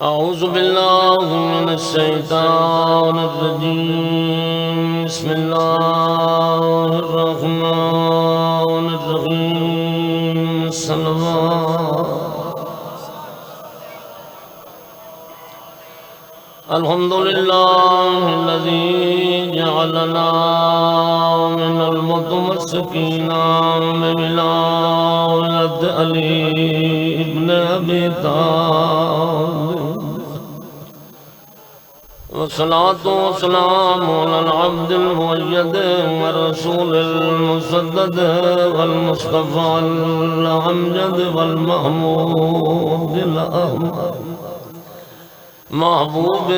أعوذ بالله من الشيطان الرجيم بسم الله الرحمن الرحيم الحمد لله الذي جعلنا من المتمسكين بولاية علي ابن أبي طالب والصلاة والسلام على العبد المؤيد والرسول المسدد والمصطفى الأمجد والمحمود الأحمد محبوب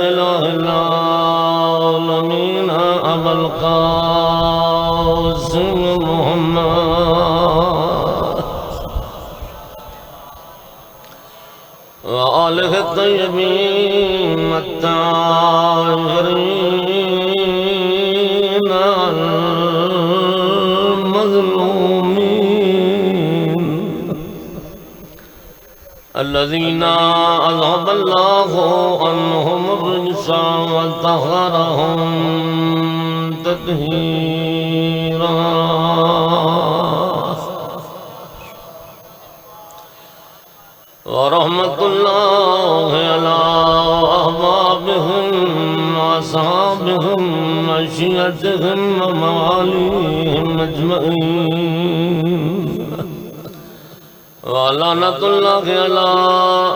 إله العالمين أبا القاسم محمد وآله الطيبين الطاهرين المظلومين الذين أذهب الله عنهم الرجس وطهرهم تطهيرا ورحمة الله على أحبابهم وأصحابهم وعشيرتهم ومواليهم أجمعين ولعنة الله على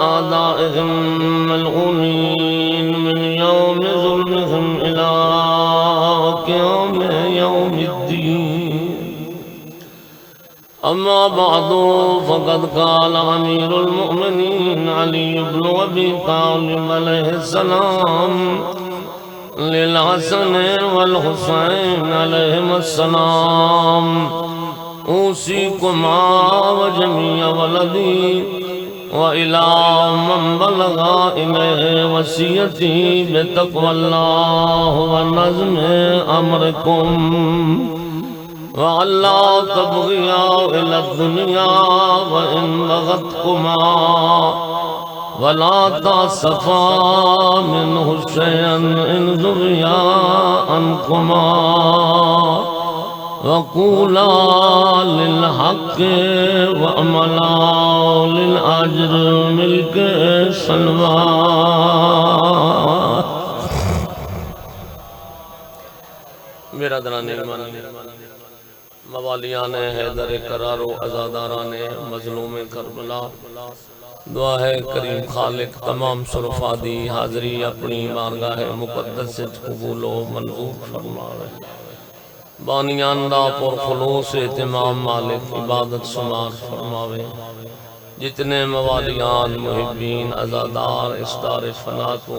أعدائهم ملعونين من يوم ظلمهم إلى يوم الدين أما بعد فقد قال أمير المؤمنين علي بن أبي طالب عليه السلام للحسن والحسين عليهما السلام أوصيكما وجميع ولدي وإلى من بلغ إليه وصيتي بتقوى الله ونظم أمركم وألا تبغيا إلى الدنيا وإن بغتكما ولا تأسفا منه شيئا إن ذريا عنكما وقولا للحق وعملا للأجر ملك سلوات میرا دران ایمان موالیان حیدر قرار و ازاداران مظلوم کربلا دعا ہے کریم خالق تمام شرفادی حاضری اپنی بارگاہ مقدس سے قبول و منظور فرمائے بانیان دا پر خلوص اہتمام مالک عبادت شمار فرماوے جتنے موالیان محبین عزادار استار فنا کو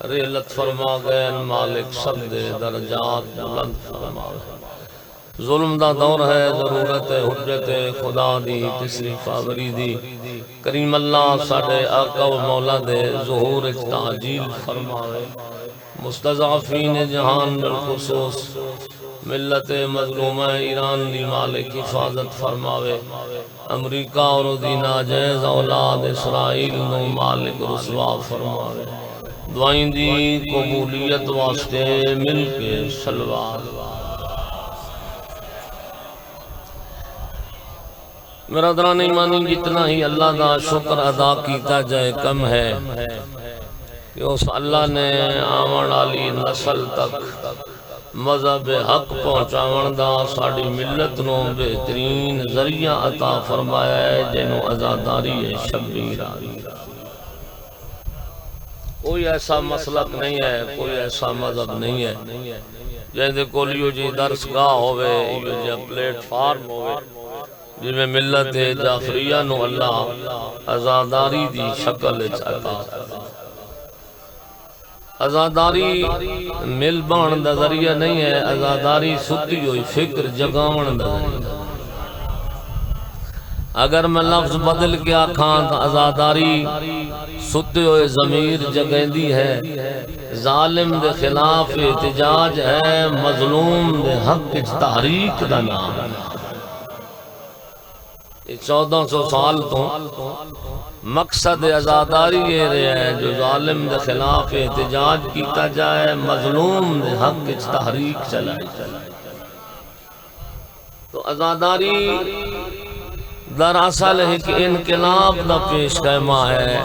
ریلت فرما گئے مالک سب درجات بلند فرماوے ظلم دا دور ہے ضرورت حجت خدا دی تیسری فاوری دی کریم اللہ ساڑھے آقا و مولا دے ظہور تعجیل فرماوے مستضعفین جہان بالخصوص ملت مظلومہ ایران دی مالک حفاظت فرماوے امریکہ اور دی ناجائز اولاد اسرائیل نو مالک رسوا فرماوے دعائیں دی قبولیت واسطے مل کے سلوات میرا دران ایمانی جتنا ہی اللہ دا شکر ادا کیتا جائے کم ہے کہ اس اللہ نے آمن علی نسل تک مذہب حق پہنچاون دا ساڑی ملت نو بہترین ذریعہ عطا فرمایا ہے جنہوں ازاداری شبیر آئی کوئی ایسا مسلک نہیں ہے کوئی ایسا مذہب نہیں ہے جیسے کولیو جی درسگاہ ہوئے یہ جی پلیٹ فارم ہوئے جی میں ملت جعفریہ نو اللہ ازاداری دی شکل عطا ازاداری مل بان دا ذریعہ نہیں ہے ازاداری ستی ہوئی فکر جگاون دا ذریعہ اگر میں لفظ بدل کے آکھاں تو ازاداری ستے ہوئے ضمیر جگیندی ہے ظالم دے خلاف احتجاج ہے مظلوم دے حق تحریک دا نام 1400 سال تو مقصد آزاداری یہ ہے جو ظالم دے خلاف احتجاج کیتا جائے، مظلوم دے حق وچ تحریک چلائی جائے۔ تو آزاداری دراصل ایک انقلاب دا پیش خیمہ ہے،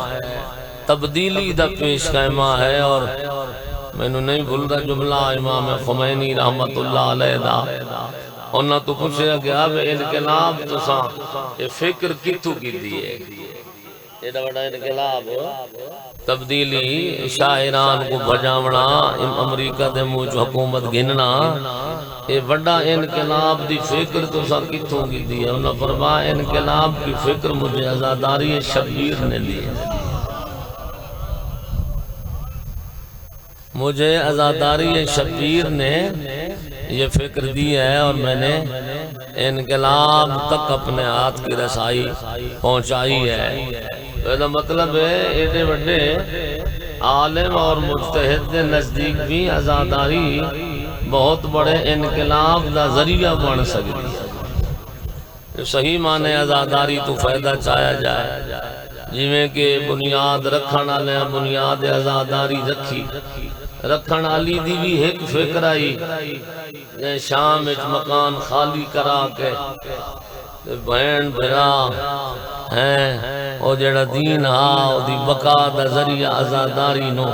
تبدیلی دا پیش خیمہ ہے۔ اور میں نے نہیں بھولتا جملہ امام خمینی رحمت اللہ علیہ دا، انہاں تو پوچھا گیا کہ انقلاب تو سا یہ فکر کتوں کی دیئے، ایڈا بڑا انقلاب تبدیلی شاعران کو بجاونا، امریکہ دے موج حکومت گننا، یہ بڑا انقلاب دی فکر تو سا کتوں کی دیئے۔ انہاں فرمایا انقلاب کی فکر مجھے آزاداری شبیر نے دی، مجھے آزاداری شبیر نے یہ فکر دی ہے، اور میں نے انقلاب تک اپنے ہاتھ کی رسائی پہنچائی ہے۔ تو مطلب ہے ایڈے بڑے عالم اور مجتہد کے نزدیک بھی آزاداری بہت بڑے انقلاب دا ذریعہ بن سکتی ہے۔ صحیح معنی آزاداری تو فائدہ چاہیا جائے، جویں کہ بنیاد رکھن والے بنیاد آزاداری رکھی، رکھن والی دی بھی ایک فکر آئی، شام وچ مکان خالی کرا کے بہن بھرا ہیں او جڑا دین ہا او دی بقا دا ذریعہ آزاداری نو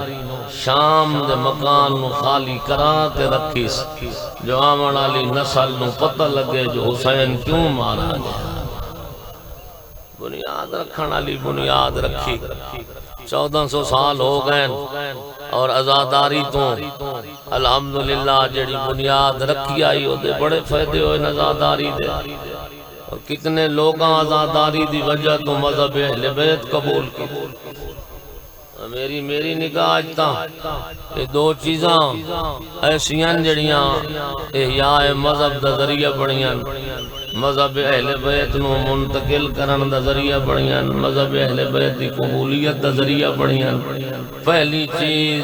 شام دے مکان نو خالی کرا کے رکھیس، جو آمن والی نسل نو پتہ لگے جو حسین کیوں مارا گیا۔ بنیاد رکھن والی بنیاد رکھی، 1400 سال ہو گئے اور آزاداری تو الحمدللہ جڑی بنیاد رکھی آئی او دے بڑے فائدے ہوئے آزاداری دے، اور کتنے لوگاں آزاداری دی وجہ تو مذہب اہل بیت قبول کی۔ میری نگاہ اجتا یہ دو چیزاں ایسیاں جڑیاں احیاء مذہب دا ذریعہ بڑیاں، مذہب اہل بیت نو منتقل کرن دا ذریعہ بڑیاں، مذہب اہل بیت دی قبولیت دا ذریعہ بڑیاں۔ پہلی چیز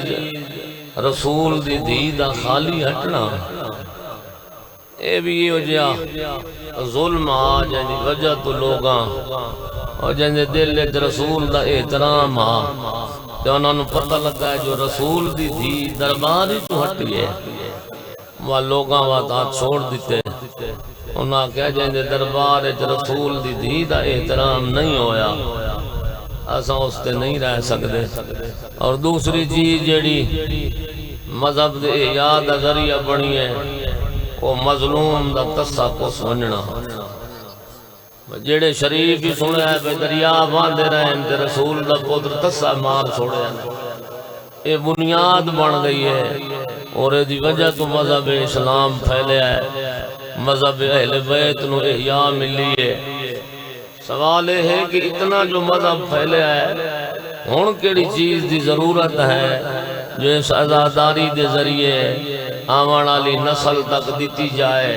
رسول دی دھی دا خالی ہٹنا، اے بھی یہ ہو جیا ظلم آ جائیں وجہ تو لوگاں اور جنہیں دل رسول دا احترام آ، تو انہوں نے پتہ لگا ہے جو رسول دی تھی دربار ہی تو ہٹی ہے، وہ لوگاں واتات چھوڑ دیتے، انہاں کہا جنہیں دربار رسول دی تھی دا احترام نہیں ہویا، ایسا اس تے نہیں رہ سکتے۔ اور دوسری چیز جڑی مذہب دے احیاء دا ذریعہ بنی ہے وہ مظلوم دا تسا کو سننا، جڑے شریف ہی سنے ہے بے دریا باندے رہے ہیں رسول دا پتر تسا مار چھوڑے ہیں، یہ بنیاد بن گئی ہے اور دی وجہ تو مذہب اسلام پھیلے ہے، مذہب اہل بیت نو احیاء ملی ہے۔ سوال ہے کہ اتنا جو مذہب پھیلے ہے ہون کیڑی چیز دی ضرورت ہے جو اس آزاداری دے ذریعے آمن والی نسل تک دیتی جائے،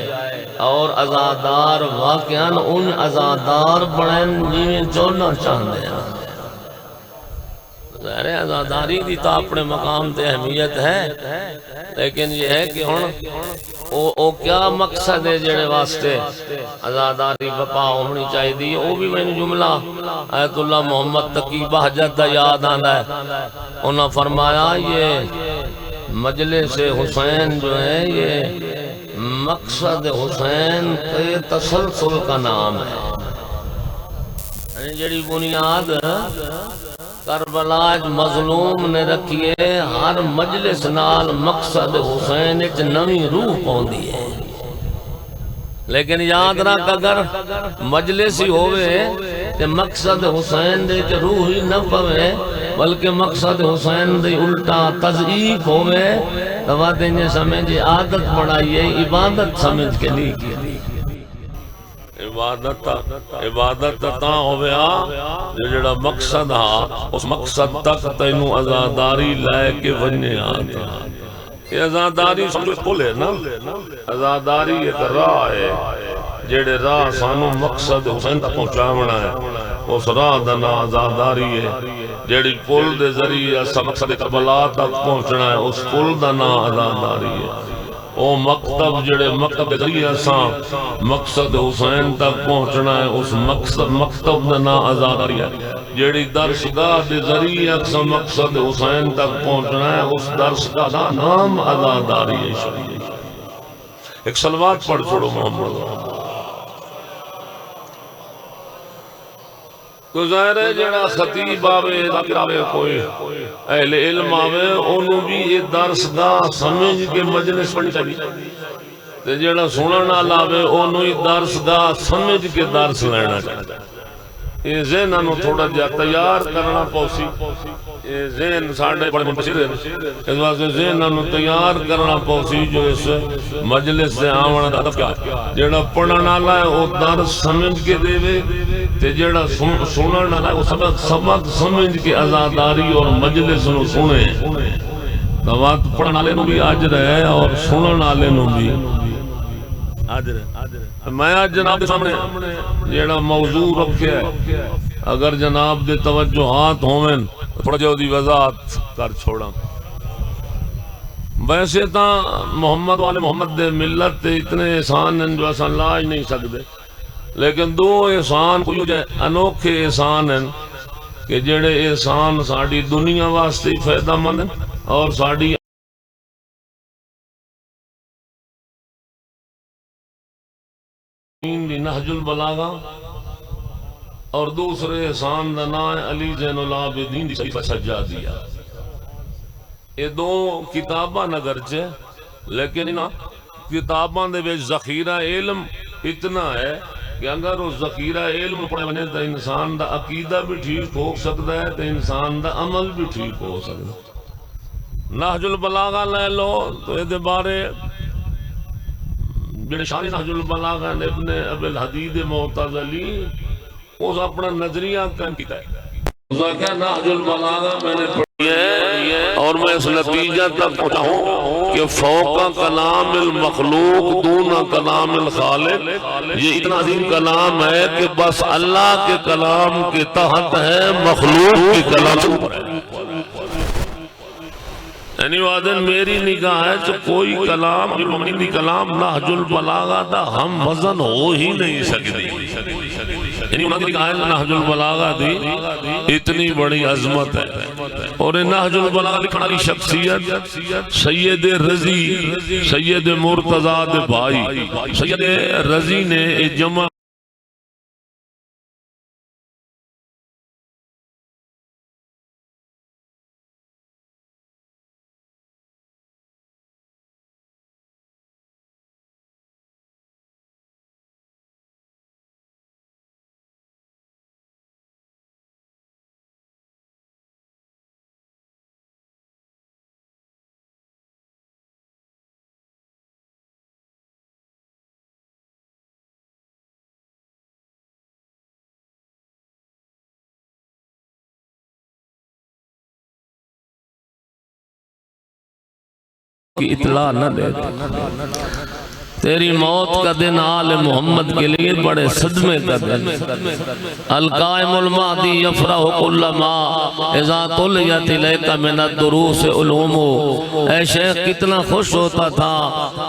اور آزادار واقعاً ان آزادار بڑھیں جنہیں چولنا چاہتے ہیں۔ ظاہر ہے آزاداری دی تا اپنے مقام تے اہمیت ہے، لیکن یہ ہے کہ او کیا مقصد ہے جڑے واسطے آزاداری بپا ہونی چاہی دی، وہ بھی میں نے جملہ آیت اللہ محمد تقی بہجت دا یاد آنا ہے۔ انہاں فرمایا یہ مجلس حسین جو ہے یہ مقصد حسین کے تسلسل کا نام ہے، جڑی بنیاد کربلا مظلوم نے رکھیے، ہر مجلس نال مقصد حسین ایک نوی روح پوندی ہے۔ لیکن یاد رکھ اگر مجلس ہی ہوئے تے مقصد حسین دے تے روح ہی نہ پوے بلکہ مقصد حسین دے الٹا تضعیف ہوئے تو وعدیں سمجھے عادت بڑھائیے، عبادت سمجھ کے نہیں کی دی۔ عبادت تا ہویا جو جڑا مقصد ہا اس مقصد تک تینوں آزاداری لے کے وننے آتا۔ یہ آزاداری سمجھو کل ہے نا، آزاداری ایک راہ ہے جڑے راہ سانو مقصد حسین تک پہنچاونا ہے، اس راہ دا نا آزاداری ہے۔ جڑی پل دے ذریعے مقصد کربلا تک پہنچنا ہے، اس پل دا نا آزاداری ہے۔ او مکتب جڑے مکتب دے ذریعے مقصد حسین تک پہنچنا ہے، اس مقصد مکتب دا نا آزاداری ہے۔ جیڑی درسگاہ دے ذریعے اقصى مقصد حسین تک پہنچنا ہے، اس درسگاہ دا نام عزاداری شریف۔ ایک صلوات پڑھ چھوڑو محمد۔ تو ظاہر ہے جڑا خطیب آوے کوئی اہل علم آوے انہوں بھی یہ درسگاہ سمجھ کے مجلس پڑھنی چاہیے، تے جڑا سنن والا آوے انہوں ہی درسگاہ سمجھ کے درس لینا چاہیے۔ یہ ذہن انہوں تھوڑا جا تیار کرنا پوسی، یہ ذہن ساڑھے بڑے منتشر ہے، اس واسطے ذہن انہوں تیار کرنا پوسی جو اس مجلس سے آونا دا کیا جڑا پڑھن والا ہے وہ درس سمجھ کے دے وے، تے جڑا سنن والا ہے وہ سبق سمجھ کے عزاداری اور مجلس نو سنے۔ دوات پڑھن والے نو بھی اجر ہے اور سنن والے نو بھی اجر ہے۔ میں آج جناب سامنے جڑا موضوع رکھیا ہے، اگر جناب دے توجہات ہوئیں تھوڑا جو دی وضاحت کر چھوڑا۔ ویسے تاں محمد والے محمد دے ملت تے اتنے احسان ہیں جو اساں لاج نہیں سکتے، لیکن دو احسان کوئی جو انوکھے احسان ہیں کہ جڑے احسان ساڑی دنیا واسطے فائدہ مند ہیں اور ساڑی نہج البلاغہ، اور دوسرے احسان دا نام علی زین العابدین دی صحیفہ سجادیہ۔ یہ دو کتاباں نگرچہ لیکن کتاباں دے وچ ذخیرہ علم اتنا ہے کہ اگر وہ ذخیرہ علم پڑھے بنے تو انسان دا عقیدہ بھی ٹھیک ہو سکتا ہے تو انسان دا عمل بھی ٹھیک ہو سکتا ہے۔ نہج البلاغہ لے لو تو یہ بارے جنہیں شان نہج البلاغہ نے ابن ابی الحدید معتزلی اس اپنا نظریہ کن کیتا ہے۔ اس کا نہج البلاغہ میں نے پڑھی ہے اور میں اس نتیجہ تک پہنچا ہوں کہ فوق کلام المخلوق دون کلام الخالق، یہ اتنا عظیم کلام ہے کہ بس اللہ کے کلام کے تحت ہے، مخلوق کے کلام سے اوپر ہے۔ یعنی وعدن میری نگاہ ہے جو کوئی کلام المؤمنین دی کلام نہج البلاغہ دا ہم وزن ہو ہی نہیں سکتی۔ یعنی انہوں نے کہا ہے نہج البلاغہ دی اتنی بڑی عظمت ہے، اور نہج البلاغہ لکھنے والی شخصیت سید رضی، سید مرتضیٰ دے بھائی سید رضی نے جمع کی اطلاع نہ دے۔ تیری موت کا دن آل محمد کے لیے بڑے صدمے کا دن۔ القائم المہدی یفرح کل ما اذا طلعت الیک من الدروس علوم۔ اے شیخ کتنا خوش ہوتا تھا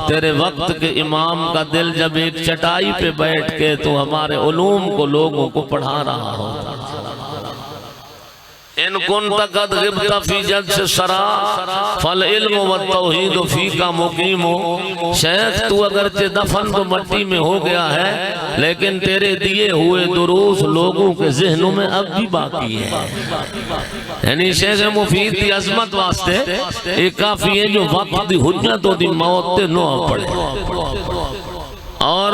تیرے وقت کے امام کا دل جب ایک چٹائی پہ بیٹھ کے تو ہمارے علوم کو لوگوں کو پڑھا رہا ہوتا۔ ان کنت قد غبت فی جد سے سرا فالعلم والتوحید فی کا مقیم۔ شیخ تو اگرچہ دفن تو مٹی میں ہو گیا ہے لیکن تیرے دیے ہوئے دروس لوگوں کے ذہنوں میں اب بھی باقی ہے۔ یعنی شیخ مفید کی عظمت واسطے ایک کافی ہے جو وقت دی حجت و دی موت تے نو پڑے۔ اور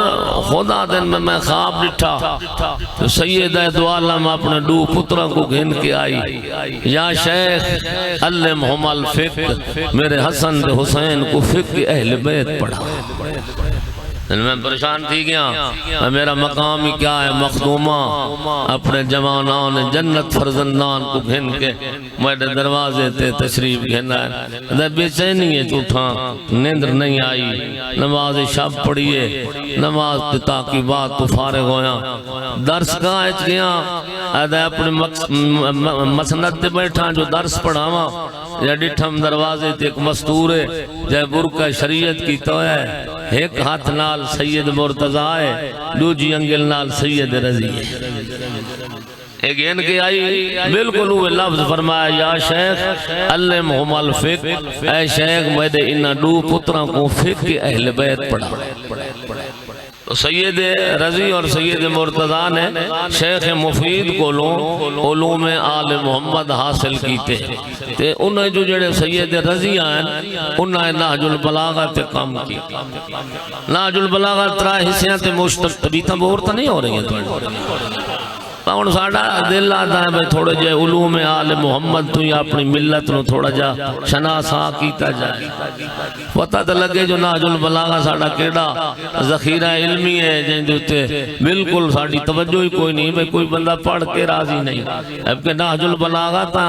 خدا دن میں خواب ڈٹھا تو سیدہ دو عالم اپنے دو پتروں کو گھن کے آئی، یا شیخ علمہم الفقہ، میرے حسن دے حسین کو فقہ اہل بیت پڑھا۔ میں پریشان تھی گیا، میرا مقام ہی کیا ہے؟ مخدومہ اپنے جوانان جنت فرزندان کو گھن کے میرے دروازے تے تشریف گھنا ہے۔ بے چینی ہے چوٹھا، نیندر نہیں آئی، نماز شب پڑھیے، نماز تاکی بات تو فارغ ہویا، درس کہاں اچ گیا، اپنے مسند تے بیٹھا جو درس پڑھاواں یا ڈٹھم دروازے تے ایک مستور ہے جائے برکہ شریعت کی تو ہے، ایک ہاتھ نال سید مرتضیٰ ہے، دوجی انگل نال سید رضی ہے۔ اگین کے آئی بالکل وہ لفظ فرمایا یا شیخ علمہم الفقہ، اے شیخ میرے انہا دو پتروں کو فقہ اہل بیت پڑھا۔ تو سید رضی اور سید مرتضیٰ نے شیخ مفید کو علوم آل محمد حاصل کیتے تے انہیں جو جڑے سید رضی آئیں انہیں نہج البلاغہ تے کام کی۔ نہج البلاغہ ترہ حصیاں تے مشتبی تھا بورتا نہیں ہو رہی ہیں تو ساڑا دل آتا ہے بھئی تھوڑے جائے علوم آل محمد تو یا اپنی ملت نو تھوڑا جا شناسا کیتا جائے، پتہ تو لگے جو نہج البلاغہ ساڑا کیڑا ذخیرہ علمی ہے جن دوتے بالکل ساڑی توجہ ہی کوئی نہیں، بھئی کوئی بندہ پڑھ کے راضی نہیں۔ اب کہ نہج البلاغہ تا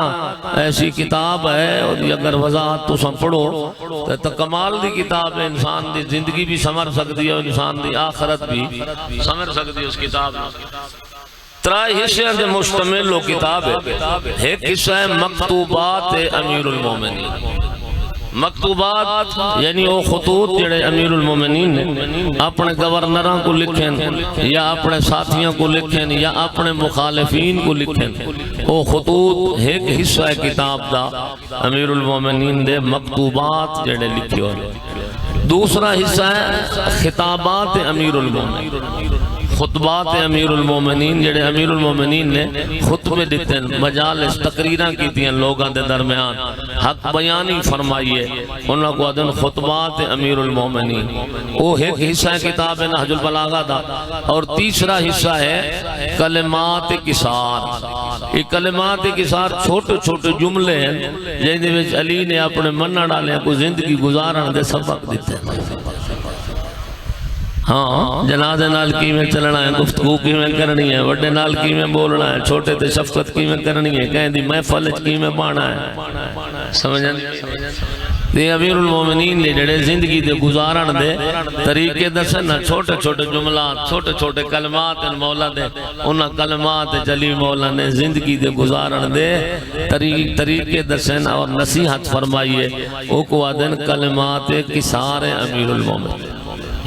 ایسی کتاب ہے اور اگر وضاحت تو سن پڑھو تو کمال دی کتاب ہے، انسان دی زندگی بھی سمر سکتی ہے اور انسان دی آخرت بھی سمر سکتی ہے اس کتاب میں۔ ترائے حصے سے مشتمل وہ کتاب ہے۔ ایک حصہ ہے مکتوبات امیر المومنین۔ مکتوبات یعنی وہ خطوط جڑے امیر المومنین نے اپنے گورنراں کو لکھیں یا اپنے ساتھیوں کو لکھیں یا اپنے مخالفین کو لکھیں، وہ خطوط ایک حصہ ہے کتاب دا امیر المومنین دے مکتوبات جڑے لکھے ہوئے۔ دوسرا حصہ ہے خطابات امیر المومنین، خطبات امیر المومنین جڑے امیر المومنین نے خطبے دیتے ہیں، مجالس تقریریں کیتی ہیں لوگاں دے درمیان، حق بیانی فرمائیے، انہوں کو ادن خطبات امیر المومنین۔ وہ ایک حصہ ہے کتاب نہج البلاغہ دا۔ اور تیسرا حصہ ہے کلمات کسار۔ یہ کلمات کسار چھوٹے چھوٹے جملے ہیں جن دے وچ علی نے اپنے منہ ڈالے کو زندگی گزارن دے سبق دیتے ہیں۔ ہاں جنازے نال کی میں چلنا ہے، گفتگو کی میں کرنی ہے، وڈے نال کی میں بولنا ہے، چھوٹے تے شفقت کی میں کرنی ہے، کہیں دی محفل کی میں بانا ہے۔ سمجھن دے امیر المومنین نے جڑے زندگی دے گزارن دے طریقے دسن، چھوٹے چھوٹے جملات، چھوٹے چھوٹے کلمات مولا دے، انہاں کلمات جلی مولا نے زندگی دے گزارن دے طریقے دسن اور نصیحت فرمائیے۔ او کو آدن کلمات کسار امیر المومنین،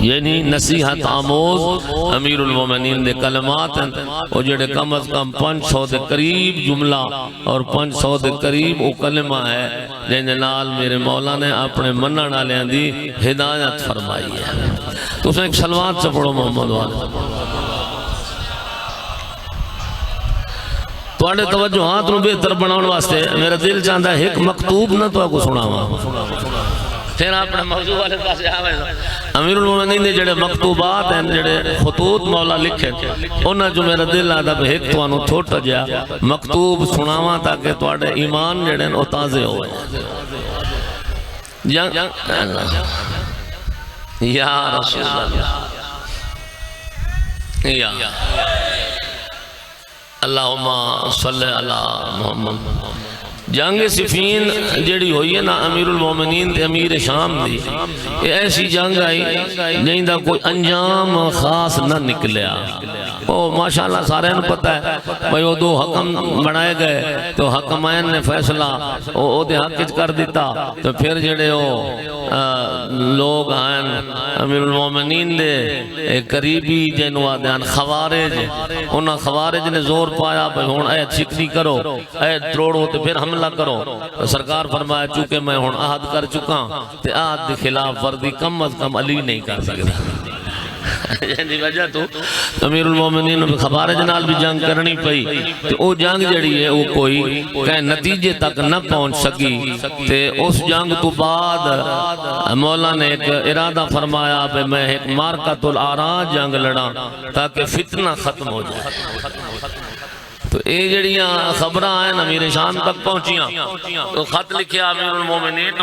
یعنی نصیحت آموز امیر المومنین دے کلمات ہیں، وہ جڑے کم از کم 500 دے قریب جملہ اور 500 دے قریب وہ کلمہ ہے جن نال میرے مولا نے اپنے منہ ڈالیاں دی ہدایت فرمائی ہے۔ تو اسے ایک سلوات سے پڑھو محمد والے۔ تو آنے توجہات نو بہتر بناؤن واسطے میرا دل چاہتا ہے ایک مکتوب نہ تو آپ کو سناوا، پھر اپنے موضوع والے پاس آوے۔ امیر المومنین نے جڑے مکتوبات ہیں، جڑے خطوط مولا لکھے، انہاں جو میرا دل آدھا بھی ایک تو آنو چھوٹا جا مکتوب سناواں تاکہ تواڈے ایمان جڑے ہیں وہ تازے ہوئے۔ یا رسول اللہ، یا اللہم صلی اللہ محمد۔ جنگ صفین جڑی ہوئی ہے نا امیر المومنین تے امیر شام دی، یہ ایسی جنگ آئی جہیں دا کوئی انجام خاص نہ نکلیا۔ وہ ماشاءاللہ سارے نے پتہ ہے بھئی وہ دو حکم بنائے گئے تو حکمین نے فیصلہ وہ دے حق کر دیتا، تو پھر جڑے وہ لوگ آئین امیر المومنین دے قریبی جنو آدھان خوارج، انہاں خوارج نے زور پایا بھئی ہون اے چکنی کرو، اے تروڑو تو پھر حملہ کرو۔ تو سرکار فرمایا چونکہ میں ہون عہد کر چکا تے عہد دے خلاف ورزی کم از کم علی نہیں کر سکتا۔ یعنی وجہ تو امیر المومنین خوارج نال بھی جنگ کرنی پئی، تو او جنگ جڑی ہے وہ کوئی کہیں نتیجے تک نہ پہنچ سکی۔ تے اس جنگ تو بعد مولا نے ایک ارادہ فرمایا کہ میں ایک مارکۃ الآراء جنگ لڑا تاکہ فتنہ ختم ہو جائے۔ تو اے جڑیاں خبریں آئیں امیر شام تک پہنچیاں، تو خط لکھیا امیر المومنین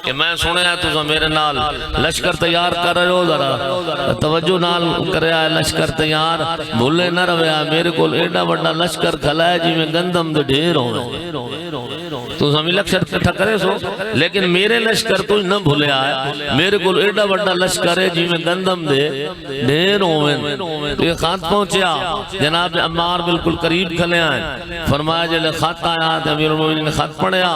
کہ میں سنے ہے تو میرے نال لشکر تیار کر رہے ہو، ذرا توجہ نال کرے آئے لشکر تیار، بھولے نہ رویا میرے کو ایڈا بڑا لشکر کھلائے جی میں گندم دے ڈھیر ہوئے، تو ہمیں لشکر کٹھا کرے سو، لیکن میرے لشکر تو نہ بھولے آئے، میرے کو ایڈا بڑا لشکر ہے جی میں گندم دے ڈھیر ہوئے۔ تو یہ خط پہنچیا، جناب عمار بالکل قریب کھلے آئے، فرمایا جلے خط آیا، امیر المومنین نے خط پڑھیا،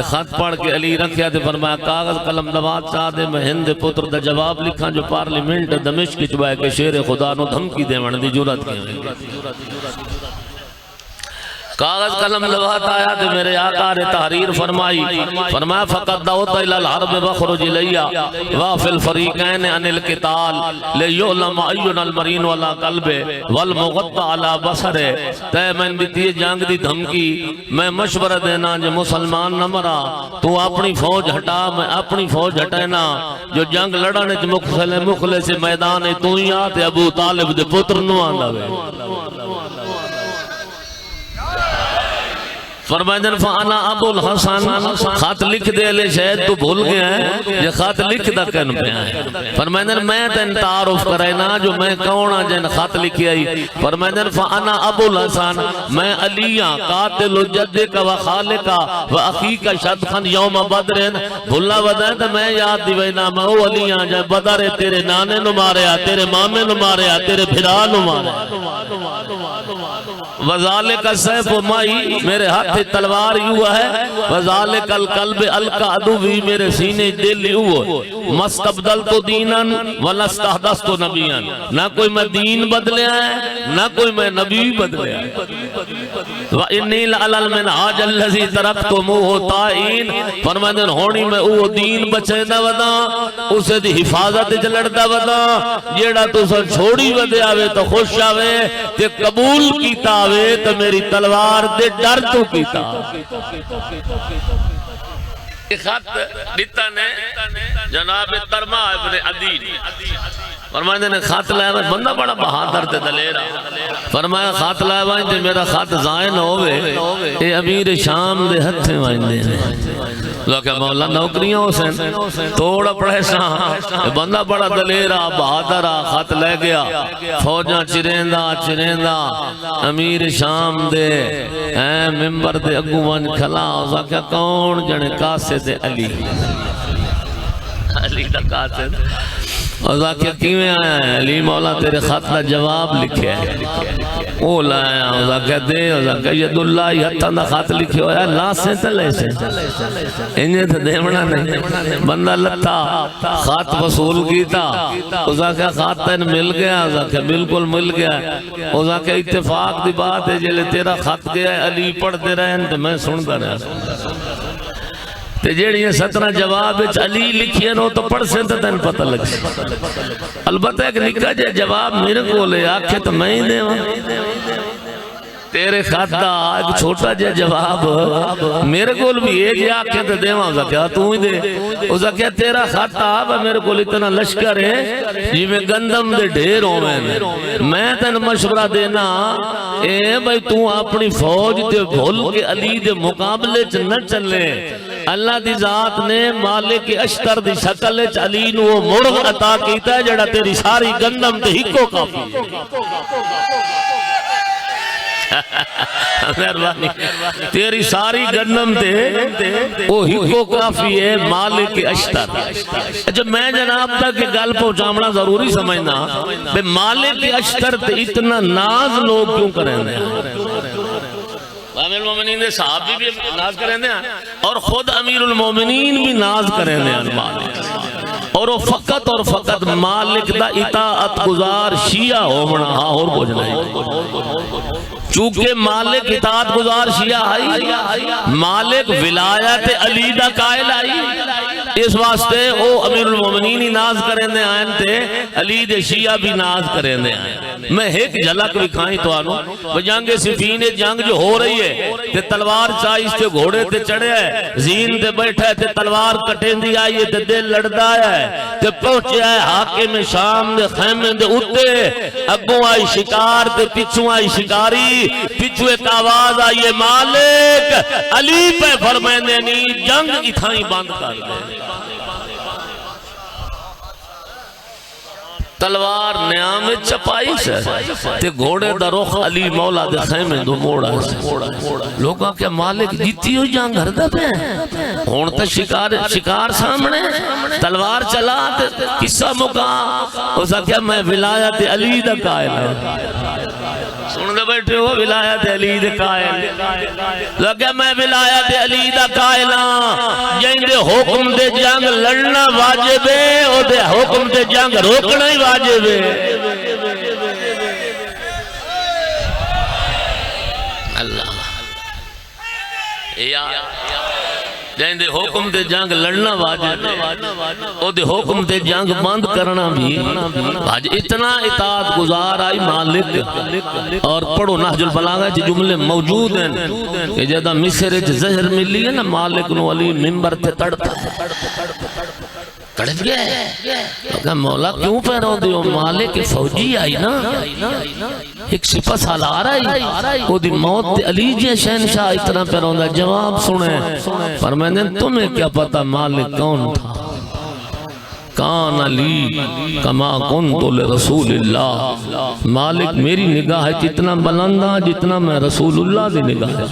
خط پڑھ کے علی رکھیا تھے، فرمایا کاغذ قلم نواد چاہ دے میں ہند پتر دا جواب لکھا جو پارلیمنٹ دمشق کی چبائے کہ شیر خدا نو دھمکی دے من دی جرات کی۔ کاغذ قلم لوحات آیا تو میرے آقا نے تحریر فرمائی، فرمایا فقط دعوت الى الحرب وخرج الیہ وفی الفریقین عن القتال لیعلم اینا المرین والا قلب والمغطى علی بصر. تے میں دیتی جنگ دی دھمکی، میں مشورہ دینا جو مسلمان نہ مرا تو اپنی فوج ہٹا، میں اپنی فوج ہٹینا، جو جنگ لڑانے مخلص میدان تو ہی آتے ابو طالب دے پتر نو آندا وے. فرمائدن فانا ابو الحسن خط لکھ دے لے شاید تو بھول گیا ہے یہ خط لکھ دا کن پہ آئے. فرمائدن میں تین تعارف کرائنا جو میں کونا جن خط لکھی آئی. فرمائدن فانا ابو الحسن میں علیاں قاتل جدک و خالک و اخیق شدخن یوم بدرین. بھلا ودائیں تو میں یاد دیوئینا میں او علیاں جائے بدر تیرے نانے نو ماریا، تیرے مامے نو ماریا، تیرے بھرا نو ماریا. وذالک السیف مائی میرے ہاتھ تلوار یوں ہے، وذالک القلب القعدوی میرے سینے دل یوں. مستبدلت دیناً ولستحدثت نبیاً، نہ کوئی میں دین بدلے ہیں نہ کوئی میں نبی بدلے ہیں. وَإِنِّي لَعَلَى الْمِنْهَاجَ الَّذِي تَرَكْتُمُوهُ طَائِعِينَ. فرمائدن ہونی میں او دین بچے دا ودا اسے دی حفاظت جلڑ ودا جیڑا تو سن چھوڑی ودے آوے تو خوش آوے تے قبول کیتا آوے تو میری تلوار دے ڈر تو کیتا. خط دیتا نے جناب ترما ابن عدیل فرمائے نے خط لائے بھائی بندہ بڑا بہادر تے دلیرہ. فرمایا خط لائے بھائی جو میرا خط زائن ہوئے اے امیر شام دے ہتھے وائندے ہیں. کہ مولا نوکریاں حسین توڑا پڑھے ساں بندہ بڑا دلیرہ بہادرہ خط لے گیا. فوجاں چریندہ امیر شام دے ممبر دے اگوان کھلا اوزا کیا کون جنے قاسد علی دا قاسد. اوزا کیا کیویں آیا ہے علی مولا تیرے خط کا جواب لکھے ہے. او لایا اوزا کیا دے اوزا کیا ید اللہ حتیٰ دا خط لکھے ہویا لا سے تلے سے انہیں تو دیمنا نہیں. بندہ لتا خط وصول کیتا اوزا کیا خط تین مل گیا اوزا کیا بالکل مل گیا. اوزا کیا اتفاق دی بات ہے جلے تیرا خط گیا ہے علی پڑھ دے رہے ہیں تو میں سنتا رہا تے جیڑی یہ 17 جواب علی لکھئے نو تو پڑھ سے تین پتہ لگ سے. البتہ ایک نکا جے جواب میرے کو لے آکھے تو میں ہی دے تیرے خط دا ایک چھوٹا جے جواب میرے کو بھی ایک جے آکھے تو دے وہاں کیا تو ہی دے. اوزا کیا تیرا خط آب میرے کو اتنا لشکر ہے جی میں گندم دے ڈھیر ہوں میں تین مشورہ دینا اے بھائی تو اپنی فوج دے بھول کے علی دے مقابلے چ نہ چلے. اللہ دی ذات نے مالک اشتر دی شکل علی نو مرغ عطا کیتا ہے جڑا تیری ساری گندم تے ہکو کافی. تیری ساری گندم تے وہ ہکو کافی ہے مالک اشتر. جب میں جناب تک گل پہنچامنا ضروری سمجھنا بے مالک اشتر تے اتنا ناز لوگ کیوں کریں دے. امیر المومنین دے صحابی بھی ناز کریں دے اور خود امیر المومنین بھی ناز کریں دے اور وہ فقط مالک دا اطاعت گزار شیعہ ہو منا اور کچھ نہیں. چونکہ مالک اطاعت گزار شیعہ آئی مالک ولایت علی دا قائل آئی اس واسطے او امیر المومنین ہی ناز کریں دے آئیں تے علی دے شیعہ بھی ناز کریں دے آئیں. میں ایک جھلک بھی کھائیں تو آنو جنگ صفین جنگ جو ہو رہی ہے تے تلوار چاہیس تے گھوڑے تے چڑھے ہے زین تے بیٹھا ہے تے تلوار کٹیں دی آئی ہے تے دل لڑدا ہے تے پہنچے ہے حاکم شام دے خیمے دے اتے اگوں آئی شکار تے پچھوں آئی شکاری پچھو ایک آواز آئیے مالک علی پہ فرمائنے نہیں جنگ اتھائیں بند کر دے. تلوار نیام چپائی سے تے گھوڑے دا رخ علی مولا دے خیمے دو موڑا سے. لوگاں کیا مالک جیتی ہو جان گھر دا پہ ہونتا شکار سامنے تلوار چلا قصہ مکا اسا کیا میں ولایت علی دا قائل ہے. سن دے بیٹھے ہو ولایت علی دا قائل لگا میں ولایت علی دا قائل ہاں جن دے حکم دے جنگ لڑنا واجب ہے او دے حکم دے جنگ روکنا ہی واجب ہے. اللہ یا جائیں دے حکم دے جنگ لڑنا واجب او دے حکم دے جنگ بند کرنا بھی آج اتنا اطاعت گزار آئی مالک. اور پڑھو نہج البلاغہ جی جملے موجود ہیں کہ جدہ مصر اچ زہر ملی ہے نا مالک نو علی ممبر تے تڑپا ہے تڑپ گیا ہے کہ مولا کیوں پیروں دیو مالک فوجی آئی نا ایک سپہ سالار آئی وہ دی موت تے علی جی شہنشاہ اتنا پیروں دا جواب سنے پر میں نے تمہیں کیا پتا مالک کون تھا کان علی کما کنت لرسول اللہ مالک میری نگاہ ہے جتنا بلندہ جتنا میں رسول اللہ دی نگاہ ہے.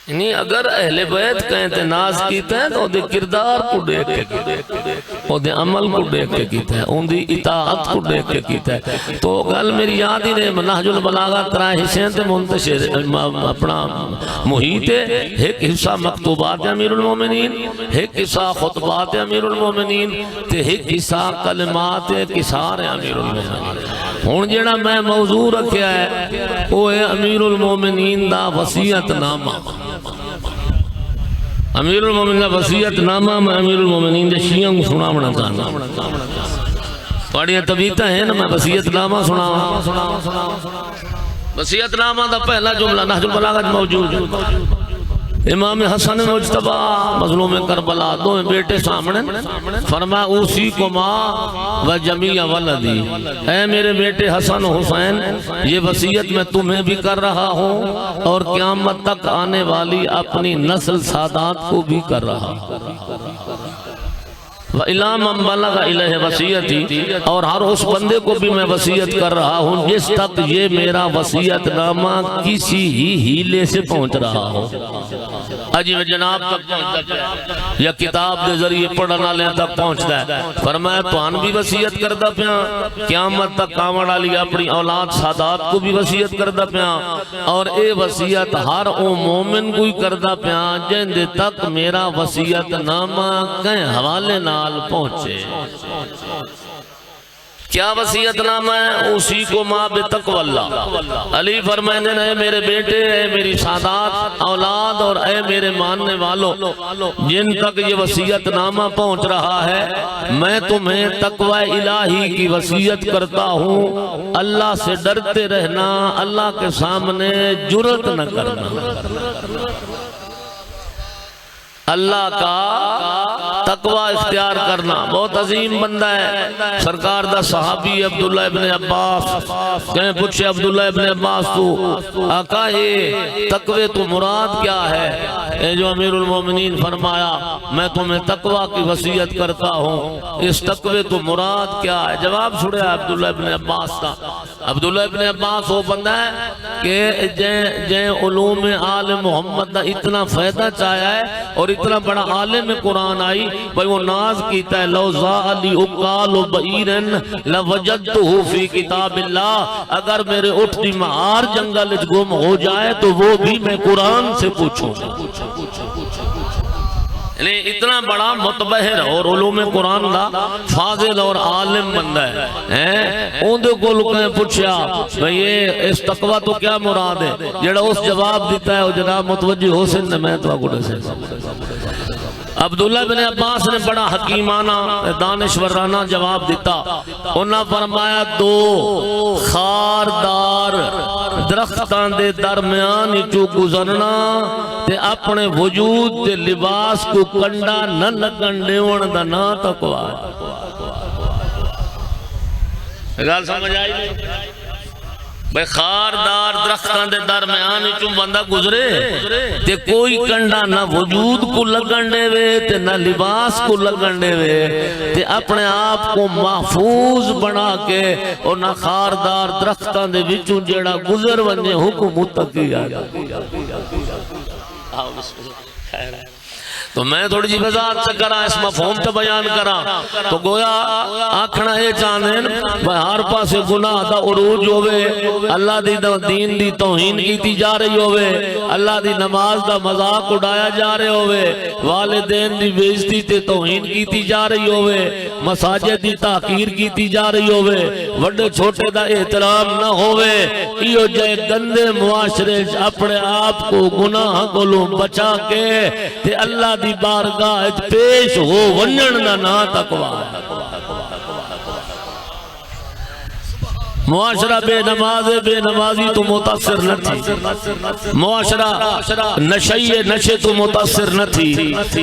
یعنی اگر اہل بیت کہیں تے ناز کیتے ہیں تو دے کردار کو دیکھ کے کیتے ہیں او دے عمل کو دیکھ کے کیتے ہیں ان دی اطاعت کو دیکھ کے کیتے ہیں. تو گل میری یاد ہی رہے نہج البلاغہ ترائے حصے تے منتشر اپنا محیط ہے. ایک حصہ مکتوبات امیر المومنین ایک حصہ خطبات امیر المومنین تے ایک حصہ کلمات کسار امیر المومنین. ہون جیڑا میں موضوع رکھیا ہے وہ ہے امیر المومنین دا وصیت نامہ. امیر المومنین دا وصیت نامہ میں امیر المومنین دے شیعوں کو سنا بنا چاہنا پڑھیا طبیعتہ ہیں نا میں وصیت نامہ سنا. وصیت نامہ دا پہلا جملہ نہج البلاغہ موجود ہے. امام حسن مجتبہ مظلوم کربلا دو بیٹے سامنے فرمایا اوسی کو ماں و جمیع ولدی اے میرے بیٹے حسن حسین یہ وصیت میں تمہیں بھی کر رہا ہوں اور قیامت تک آنے والی اپنی نسل سادات کو بھی کر رہا ہوں. وَإِلَا مَنْ بَلَغَ إِلَيْهِ وصیتی اور ہر اس بندے کو بھی میں وصیت کر رہا ہوں جس تک یہ میرا وصیت نامہ کسی ہی ہیلے سے پہنچ رہا ہو. اجی میں جناب تک پہنچتا ہے یا کتاب دے ذریعے پڑھنا لیں تک پہنچتا ہے. فرمایا تو ان بھی وصیت کردہ پیا قیامت تک کامڑ علی اپنی اولاد سادات کو بھی وصیت کردہ پیا اور اے وصیت ہر او مومن کوئی کردہ پیا جن دے تک میرا وصیت نامہ کہیں حوالے نال پہنچے. کیا وصیت نامہ ہے اسی کو ماں بتقوی اللہ. علی فرمائنے اے میرے بیٹے اے میری سادات اولاد اور اے میرے ماننے والوں جن تک یہ وصیت نامہ پہنچ رہا ہے میں تمہیں تقوی الہی کی وصیت کرتا ہوں. اللہ سے ڈرتے رہنا اللہ کے سامنے جرت نہ کرنا اللہ کا تقوی اختیار کرنا. بہت عظیم بندہ ہے سرکار دا صحابی عبداللہ ابن عباس کہیں پوچھے عبداللہ ابن عباس تو آقا یہ تقوی تو مراد کیا ہے؟ اے جو امیر المومنین فرمایا میں تمہیں تقوی کی وصیت کرتا ہوں اس تقوی تو مراد کیا ہے؟ جواب چھوڑیا عبداللہ ابن عباس کا. عبداللہ ابن عباس وہ بندہ ہے کہ جن علوم آل محمد دا اتنا فائدہ چاہیا ہے اور اتنا بڑا عالم قرآن آئی بھئی وہ ناز کیتا ہے لو زالی اقال بعیرن لوجدتہو فی کتاب اللہ اگر میرے اٹھ دی مہار جنگل گم ہو جائے تو وہ بھی میں قرآن سے پوچھوں. یعنی اتنا بڑا متبہر اور علوم قرآن دا فاضل اور عالم بندہ ہے. اوندے کو لکھیں پوچھا بھئی یہ اس تقوی تو کیا مراد ہے؟ جڑا اس جواب دیتا ہے وہ جناب متوجہ ہو سن میں تو آگوڑے سے. عبداللہ بن عباس نے بڑا حکیمانہ دانشورانہ جواب دیتا. انہاں فرمایا دو خاردار درختان دے درمیان جو گزرنا تے اپنے وجود دے لباس کو کنڈا نہ لگن دیون دا نا تقوی ہے. گال سمجھ آئی نہیں بھئی خاردار درختان دے درمیان چوں بندہ گزرے تے کوئی کنڈا نہ وجود کو لگن دے وے تے نہ لباس کو لگن دے وے تے اپنے آپ کو محفوظ بنا کے اور نہ خاردار درختان دے وچوں جیڑا گزر ونجے حکم متقی آ تو میں تھوڑی جی وضاحت سے کرا اس مفہوم تے بیان کرا تو گویا آکھنا یہ چاندین ہر پاسے گناہ دا عروج ہوئے، اللہ دی دین دی توہین کیتی جا رہی ہوئے، اللہ دی نماز دا مذاق اڑایا جا رہے ہوئے، والدین دی بےعزتی تے توہین کیتی جا رہی ہوئے، مساجد دی تحقیر کیتی جا رہی ہوئے، وڈے چھوٹے دا احترام نہ ہوئے، ایو جائے گندے معاشرے اپنے آپ کو گناہ کو بچا کے تے اللہ دی بارگاہ پیش ہو ونجن دا نا تقوی ہے۔ معاشرہ بے نمازی تو متاثر نہ تھی، معاشرہ نشے تو متاثر نہ تھی،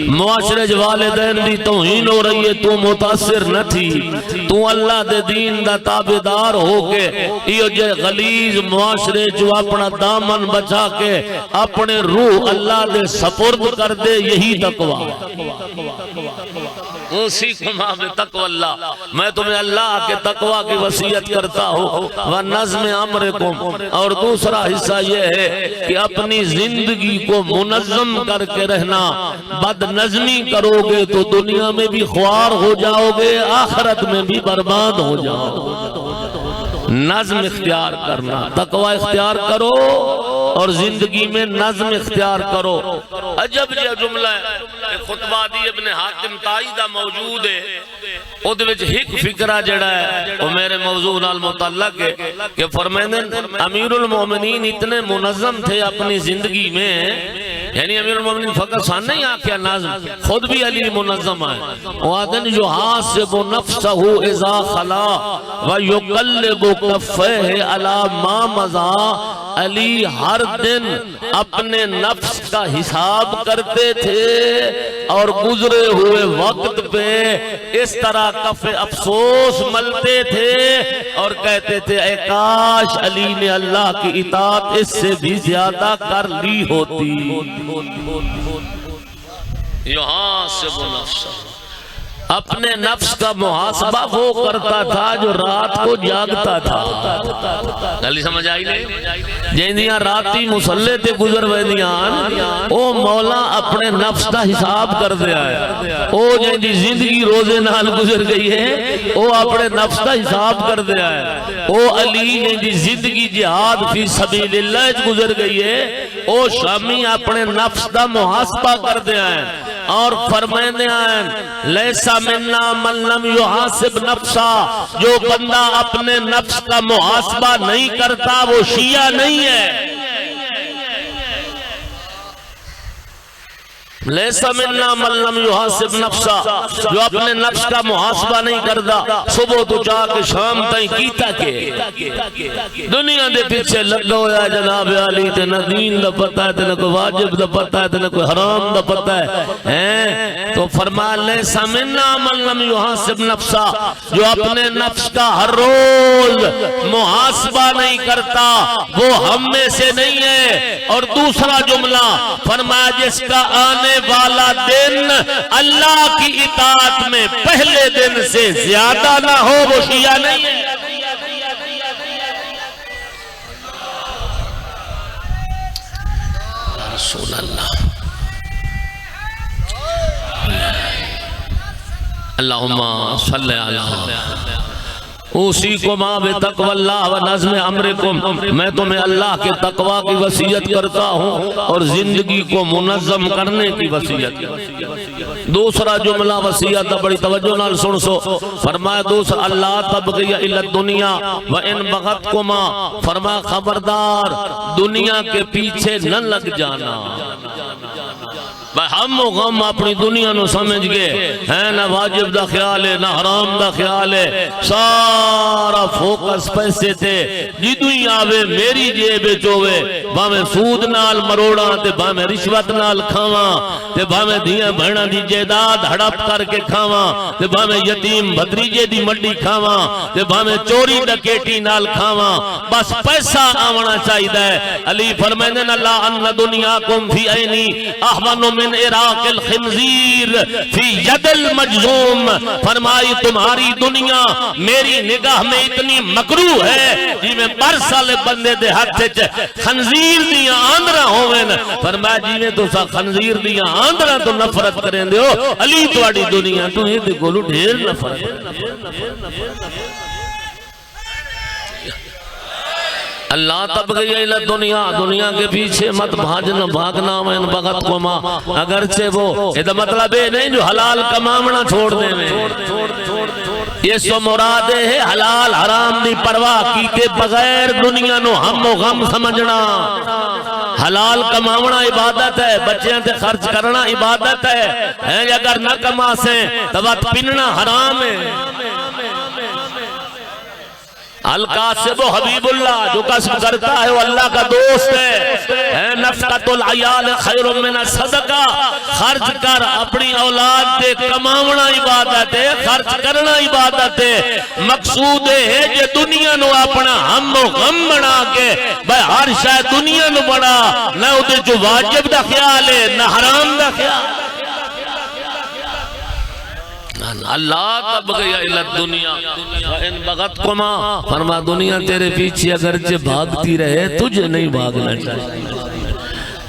معاشرے والدین دی توہین ہو رہی ہے تو متاثر نہ تھی، تو اللہ دے دین دا تابعدار ہو کے یہ جو غلیظ معاشرے جو اپنا دامن بچا کے اپنے روح اللہ دے سپرد کر دے، یہی تقوی اوصیکم بتقوی اللہ، میں تمہیں اللہ کے تقوی کی وصیت کرتا ہوں، وَنَظْمِ أَمْرِكُمْ، اور دوسرا حصہ یہ ہے کہ اپنی زندگی کو منظم کر کے رہنا، بد نظمی کرو گے تو دنیا میں بھی خوار ہو جاؤ گے، آخرت میں بھی برباد ہو جاؤ گے۔ نظم اختیار کرنا، تقوی اختیار کرو اور زندگی میں نظم اختیار کرو۔ عجب یہ جملہ ہے، خطبہ دی ابن حاتم تائیدہ موجود ہے، او دے وچ ایک فکرہ جڑا ہے وہ میرے موضوع نال متعلق ہے کہ فرمائیں امیر المومنین اتنے منظم تھے اپنی زندگی میں، یعنی امیر المومنین فقط سان نہیں آکھیا نظم، خود بھی علی منظم ہے، وَعَدَنْ يُحَاسِبُ نَفْسَهُ اِذَا خَلَا وَيُقَلِّبُ كَفَّيْهِ عَلَى مَا مَضَى، علی ہر دن اپنے نفس کا حساب کرتے تھے اور گزرے ہوئے وقت پہ اس طرح کف افسوس ملتے تھے اور کہتے تھے اے کاش علی نے اللہ کی اطاعت اس سے بھی زیادہ کر لی ہوتی۔ یہاں سے وہ نفس اپنے نفس کا محاسبہ وہ کرتا تھا جو رات کو جاگتا تھا۔ جلدی سمجھ آئی نہیں؟ جیندیاں راتی مسلح تے گزر ویندیاں او مولا اپنے نفس کا حساب کر دیا ہے، او جیندی زندگی روزے نال گزر گئی ہے او اپنے نفس کا حساب کر دیا ہے، او علی جیندی زندگی جہاد فی سبیل اللہ گزر گئی ہے او شامی اپنے نفس کا محاسبہ کر دیا ہے اور فرمائنے ہیں لیسا مننا من لم یحاسب نفسا، جو بندہ اپنے نفس کا محاسبہ نہیں کرتا وہ شیعہ نہیں ہے۔ لیسا مننا من لم یحاسب نفسا، جو اپنے نفس کا محاسبہ نہیں کرتا، صبح تو چاہ کے شام تائیں کیتا کہ دنیا دے پیچھے لگا ہویا جناب علی، تے نہ دین دا پتہ ہے، تے نہ کوئی واجب دا پتہ ہے، تے نہ کوئی حرام دا پتہ ہے۔ تو فرمایا لیسا مننا من لم یحاسب نفسا، جو اپنے نفس کا ہر روز محاسبہ نہیں کرتا وہ ہم میں سے نہیں ہے۔ اور دوسرا جملہ فرمایا جس کا آنے والا دن اللہ کی اطاعت میں پہلے دن سے زیادہ نہ ہو وہ شیعہ نہیں ہے۔ رسول اللہ اللہم صلی علی اوصیکم بتقوی اللہ و نظم امرکم، میں تمہیں اللہ کے تقوی کی وصیت کرتا ہوں اور زندگی کو منظم کرنے کی وصیت۔ دوسرا جملہ وصیت بڑی توجہ نال سن سو، فرمایا دوسرا اللہ تبغی الی الدنیا وان بغتکما، فرمایا خبردار دنیا کے پیچھے نہ لگ جانا۔ ہم و غم اپنی دنیا نو سمجھ گئے ہیں، نہ واجب دا خیال ہے نہ حرام دا خیال ہے، سارا فوکس پیسے تے جدو ہی آوے میری جیب چوے، باہمیں سود نال مروڑا تے باہمیں رشوت نال کھاواں تے باہمیں دیاں بھیڑاں دی جیداد ہڑپ کر کے کھاواں تے باہمیں یتیم بھتریجے دی مڈی کھاواں تے باہمیں چوری ڈکیٹی نال کھاواں، بس پیسہ آونا چاہیے۔ علی فرمائنے اللہ ان دنیاکم فی عینی احون من من عراق الخنزیر فی ید المجزوم، فرمائی تمہاری دنیا میری نگاہ میں اتنی مکروہ ہے جی میں برسال بندے دے ہاتھ خنزیر دیاں آندرہ ہوئے نا، فرمایا جی میں تو سا خنزیر دیاں آندرہ تو نفرت کریں دے ہو، علی توڑی دنیا تو یہ دے گولو ڈھیر نفرت۔ اللہ تب گئی ہے دنیا، دنیا کے پیچھے مت بھاگنا میں بغت کو ماں، اگرچہ وہ یہ مطلب ہے نہیں جو حلال کمامنا چھوڑ دے میں، یہ سو مراد ہے حلال حرام دی پرواہ کی کے بغیر دنیا نو ہم و غم سمجھنا۔ حلال کماونا عبادت ہے، بچیاں تے خرچ کرنا عبادت ہے، اگر نہ کما سے تبت پننا حرام ہے۔ القاسب و حبیب اللہ جو قسم کرتا ہے وہ اللہ کا دوست ہے۔ نفقت العیال خیر من الصدقہ، خرچ کر اپنی اولاد دے کماونا عبادت ہے، خرچ کرنا عبادت ہے۔ مقصود ہے کہ دنیا نو اپنا ہم و غم بنا کے بھائی ہر شاید دنیا نو بڑا نہ ادھر جو واجب دا خیال ہے نہ حرام دا خیال۔ اللہ تب گیا الہ دنیا فَإِن بَغَتْكُمَا، فرما دنیا تیرے پیچھے اگرچہ بھاگتی رہے تجھے نہیں بھاگنا چاہیے۔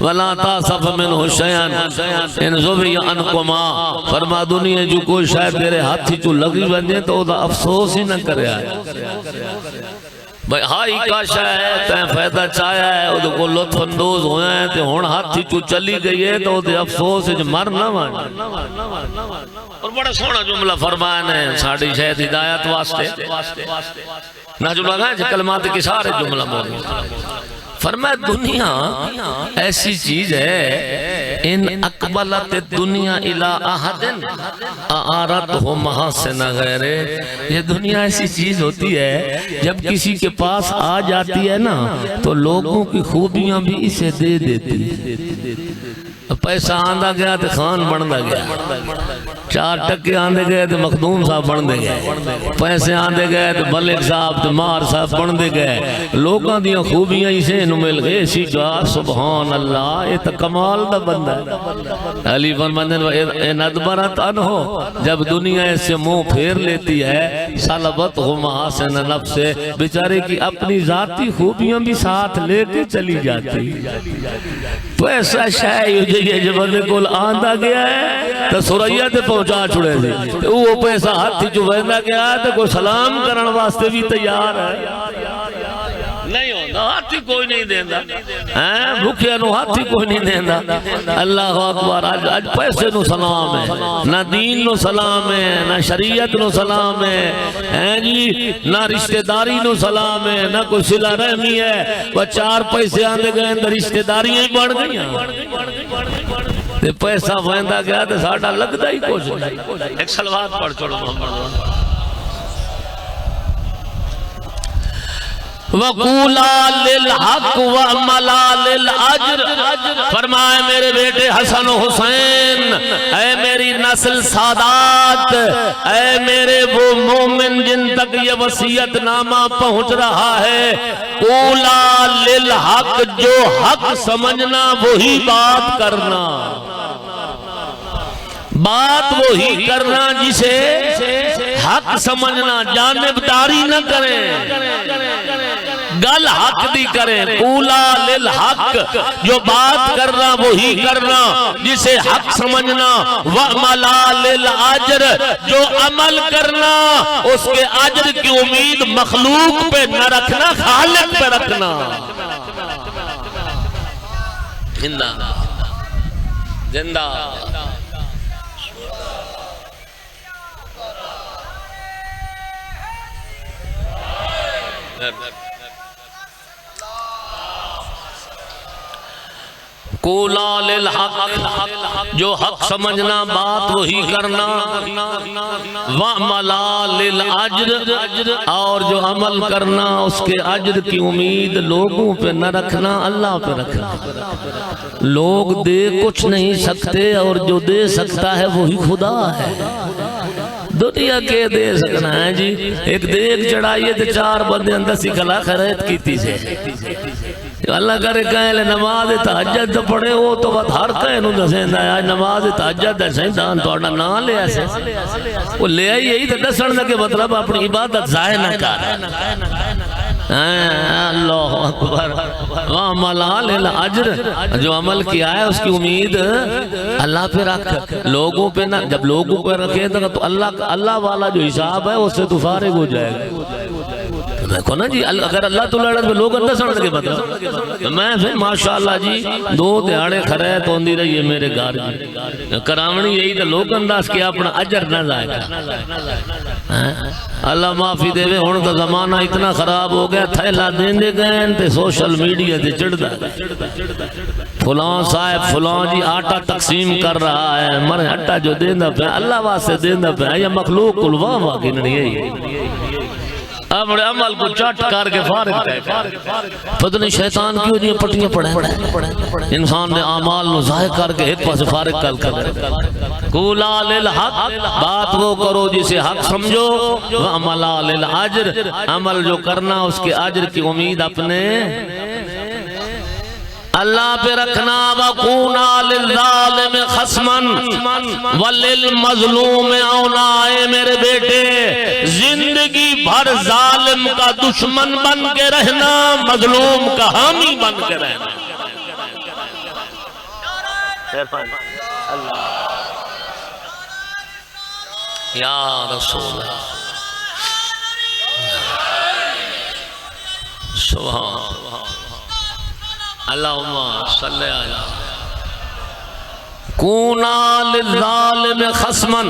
وَلَا تَعْصَفَ مِنْهُ شَيْئًا إِنْ ذُبِّيَ عَنْكُمَا، فرما دنیا جو کوئی شاید تیرے ہاتھی جو لگی بندے تو وہ افسوس ہی نہ کرے آئے۔ بھائی ہائی کاشا ہے تین فیدہ چایا ہے وہ کو لطف اندوز ہویا ہے تے ہون ہاتھی چو چلی گئی ہے تو دے افسوس ہے جو مر نہ مانا۔ اور بڑا سونا جملہ فرمائن ہے ساڑھی شہد ہدایت واسطے نہ جملہ گئے جو کلمات کی سارے جملہ موجود فرمائے دنیا ایسی چیز ہے ان اقبلت دنیا الى احدن اعارتہ محاسن غیرے، یہ دنیا ایسی چیز ہوتی ہے جب کسی کے پاس آ جاتی ہے نا تو لوگوں کی خوبیاں بھی اسے دے دیتی۔ پیسہ آندہ گیا تو خان بندہ گیا، چار ٹکے آندے گئے تو مخدوم صاحب بندے گئے، پیسے آندے گئے تو ملک صاحب تو مار صاحب بندے گئے، لوگاں دیاں خوبیاں اسے نمل گئے۔ اسی کہا سبحان اللہ یہ تو کمال دا بندہ ہے۔ علی فرماندن اے ندبرت انہو، جب دنیا اس سے منہ پھیر لیتی ہے سلبت ہو محاسن نفس سے، بیچارے کی اپنی ذاتی خوبیاں بھی ساتھ لے کے چلی جاتی۔ تو ایسا شاید یہ جب بندے کول آندہ گیا ہے تو سریا تے پہنچا چھوڑے دی وہ پیسہ ہاتھی جو ویندہ گیا ہے تو کوئی سلام کرن واسطے بھی تیار ہے نہیں ہوتا، ہاتھی کوئی نہیں دیندہ، بھوکیا نو ہاتھی کوئی نہیں دیندہ۔ اللہ اکبر، آج پیسے نو سلام ہے، نہ دین نو سلام ہے، نہ شریعت نو سلام ہے، نہ رشتہ داری نو سلام ہے، نہ کوئی صلہ رحمی ہے۔ وہ چار پیسے آندے گئے اندر رشتہ داریاں ہی بڑھ گئی ہیں، پیسہ ویندہ گیا تو ساڑھا لگتا ہی کچھ نہیں۔ ایک سلوات پڑھ چھوڑو محمد وَقُولَا لِلْحَقُ وَعْمَلَا لِلْعَجْرِ، فرمائے میرے بیٹے حسن و حسین، اے میری نسل سادات، اے میرے وہ مومن جن تک یہ وصیت نامہ پہنچ رہا ہے، قُولَا لِلْحَقِ، جو حق سمجھنا وہی بات کرنا، بات وہی کرنا جسے حق سمجھنا، جانبداری نہ کریں، گل حق دی کریں۔ قولا للحق، جو بات کرنا وہی کرنا جسے حق سمجھنا، وعملا للعجر، جو عمل کرنا اس کے عجر کی امید مخلوق پہ نہ رکھنا، خالق پہ رکھنا۔ زندہ زندہ قولا للحق، جو حق سمجھنا بات وہی کرنا، وعملا للعجر، اور جو عمل کرنا اس کے عجر کی امید لوگوں پہ نہ رکھنا، اللہ پہ رکھنا۔ لوگ دے کچھ نہیں سکتے اور جو دے سکتا ہے وہی خدا ہے۔ دنیا کے دے سکنا ہے جی، ایک دیکھ چڑھائیے تو چار بندے اندر سی کلا خیرت کیتی سے اللہ کرے کہیں لے نماز تہجد پڑھے وہ تو بات ہر کہیں نو دسیں دا نماز تہجد دسیں دان تو اڑنا نہ لے ایسے وہ لے آئی یہی تو دسن دا کہ مطلب اپنی عبادت ضائع نہ کر اللہ اکبر وعمل للعجر جو عمل کیا ہے اس کی امید اللہ پہ رکھ لوگوں پہ نہ جب لوگوں پہ رکھے تو اللہ والا جو حساب ہے اس سے تو فارغ ہو جائے گا دیکھو نا جی اگر اللہ تو لڑت میں لوگ اندر سمجھ کے بتا میں پھر ماشاءاللہ جی 2 دیہاڑے کھڑے تو اندی رہی ہے میرے گھر جی کرامنی یہی تو لوگ انداز کیا اپنا اجر نہ ضائع کر اللہ معافی دے وے ہن تو زمانہ اتنا خراب ہو گیا تھیلا دین دے گئے تے سوشل میڈیا تے چڑھدا فلاں صاحب فلاں جی آٹا تقسیم کر رہا ہے مر آٹا جو دیندا پیا اللہ واسطے دیندا پیا یا مخلوق کل واہ کی نہیں ہے اپنے عمل کو چٹ کر کے فارغ پتہ نہیں شیطان کیوں جی پٹیاں پڑھیں انسان نے اعمال نو ضائع کر کے ایک پاس فارغ کر قولا للحق بات وہ کرو جسے حق سمجھو وعملا للعجر عمل جو کرنا اس کے اجر کی امید اپنے اللہ پہ رکھنا وَقُونَا لِلظَّالِمِ خَصْمًا وَلِلْمَظْلُومِ عَوْنَا اے میرے بیٹے زندگی بھر ظالم کا دشمن بن کے رہنا مظلوم کا حامی بن کے رہنا یا رسول اللہ سبحان اللہم صلی اللہ کونا للظالم خصما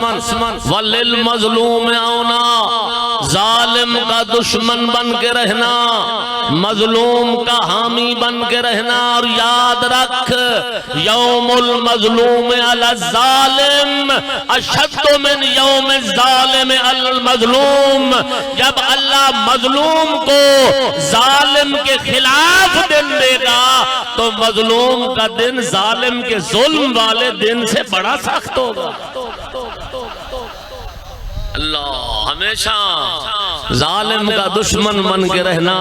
وللمظلوم عونا ظالم کا دشمن بن کے رہنا مظلوم کا حامی بن کے رہنا اور یاد رکھ یوم المظلوم علی الظالم اشد من یوم الظالم علی المظلوم جب اللہ مظلوم کو ظالم کے خلاف دن دے گا تو مظلوم کا دن ظالم کے ظلم والے دن سے بڑا سخت ہوگا اللہ ہمیشہ ظالم کا دشمن بن کے رہنا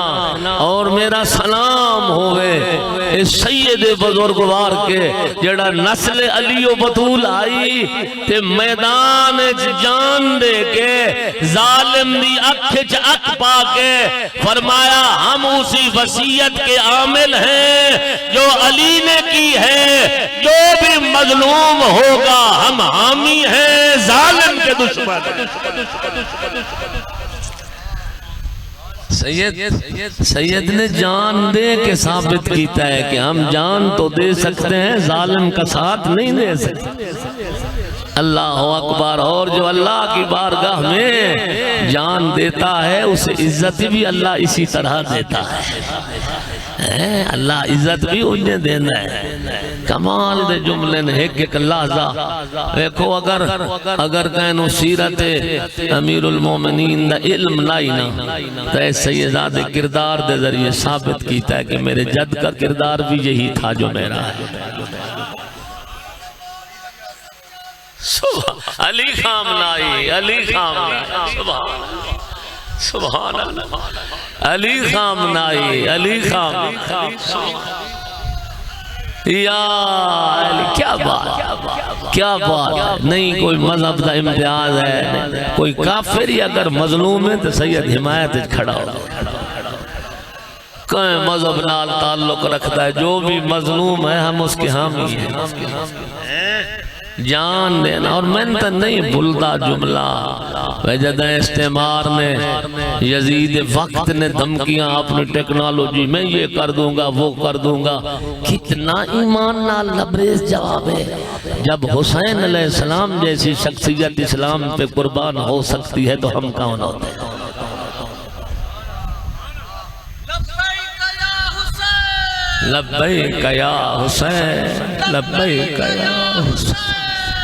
اور میرا سلام ہوئے اس سید بزرگوار کے جڑا نسل علی و بطول آئی تے میدان جان دے کے ظالم دی اکھ اک پا کے فرمایا ہم اسی وصیت کے عامل ہیں جو علی نے کی ہے جو بھی مظلوم ہوگا ہم حامی ہیں ظالم کے دشمن سید نے جان دے کے ثابت کیتا ہے کہ ہم جان تو دے سکتے ہیں ظالم کا ساتھ نہیں دے سکتے اللہ اکبر اور جو اللہ کی بارگاہ میں جان دیتا ہے اسے عزت بھی اللہ اسی طرح دیتا ہے اللہ عزت بھی انہیں دینا ہے کمال دے جملے نے ایک لحظہ دیکھو اگر کہنو سیرت امیر المومنین دا علم نائینا تو ایسے یہ زیادہ کردار دے ذریعے ثابت کیتا ہے کہ میرے جد کا کردار بھی یہی تھا جو میرا ہے علی خامنائی علی خامنائی سبحان اللہ علی خامنائی علی خامنائی یا علی کیا بات ہے نہیں کوئی مذہب دا امتیاز ہے کوئی کافر ہی اگر مظلوم ہے تو سید حمایت کھڑا ہو کوئی مذہب نال تعلق رکھتا ہے جو بھی مظلوم ہے ہم اس کے حامی ہیں جان دینا اور میں تو نہیں بھولتا جملہ وجدہ استعمار نے یزید وقت نے دھمکیاں اپنی ٹیکنالوجی میں یہ کر دوں گا وہ کر دوں گا کتنا ایمان نال لبریز جواب ہے جب حسین علیہ السلام جیسی شخصیت اسلام پہ قربان ہو سکتی ہے تو ہم کون ہوتے ہیں لبیک یا حسین لبیک یا حسین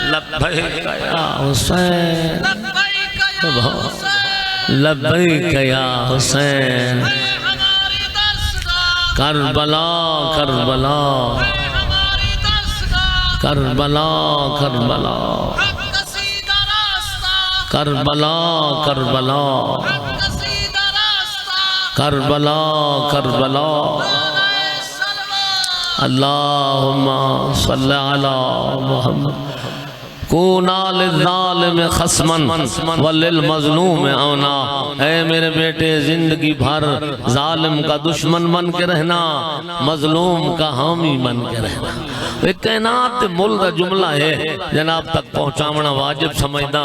لبیک یا حسین لبیک یا حسین کربلا کربلا کربلا کربلا کربلا کربلا کربلا کربلا اللہم صلی علی محمد کونا للظالم خصمن وللمظلوم اونا، اے میرے بیٹے زندگی بھر ظالم کا دشمن بن کے رہنا، مظلوم کا حامی بن کے رہنا۔ ایک کائنات مل دا جملہ ہے جناب تک پہنچامنا واجب سمجھنا۔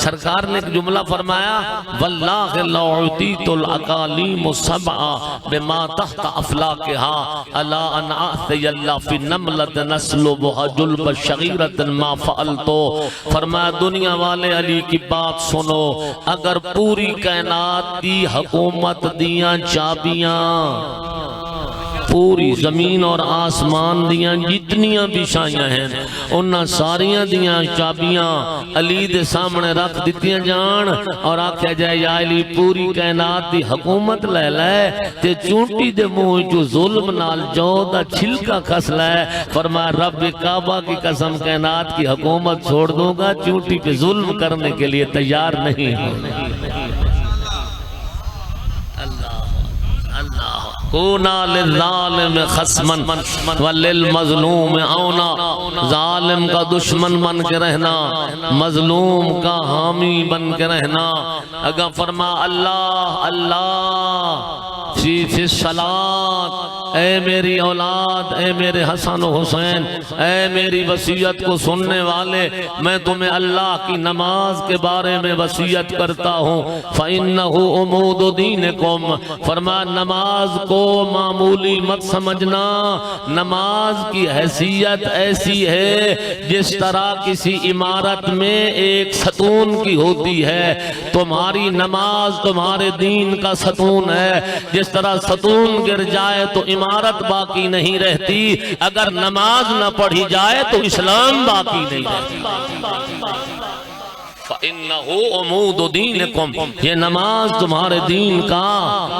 سرکار نے ایک جملہ فرمایا واللہ لو عطیت الاقالیم سبعا بما تحت افلاکہا الا ان اعطی اللہ فی نملت نسلبها جلب شغیرت ما فعلتو۔ فرمایا دنیا والے علی کی بات سنو، اگر پوری کائنات دی حکومت دیاں چابیاں، پوری زمین اور آسمان دیاں جتنیاں بھی شائیاں ہیں انہاں ساریاں دیاں چابیاں علی دے سامنے رکھ دیتیاں جان اور آکھیا جائے یا علی پوری کائنات دی حکومت لے لے تے چونٹی دے منہ جو ظلم نال جو دا چھلکا کھس لے، فرمایا رب کعبہ کی قسم کائنات کی حکومت چھوڑ دوں گا، چونٹی پہ ظلم کرنے کے لیے تیار نہیں ہوں۔ کونا للظالم خصمن وللمظلوم اونا، ظالم کا دشمن بن کے رہنا، مظلوم کا حامی بن کے رہنا۔ اگر فرما اللہ اللہ فی الصلاۃ، اے میری اولاد، اے میرے حسن و حسین، اے میری وصیت کو سننے والے، میں تمہیں اللہ کی نماز کے بارے میں وصیت کرتا ہوں۔ فَإِنَّهُ عُمُودُ دِينِكُمْ، فرمایا نماز کو معمولی مت سمجھنا، نماز کی حیثیت ایسی ہے جس طرح کسی عمارت میں ایک ستون کی ہوتی ہے، تمہاری نماز تمہارے دین کا ستون ہے۔ جس طرح ستون گر جائے تو عمارت باقی نہیں رہتی، اگر نماز نہ پڑھی جائے تو اسلام باقی نہیں رہتی۔ فَإِنَّهُ عُمُودُ دِينِكُمْ، یہ نماز تمہارے دین کا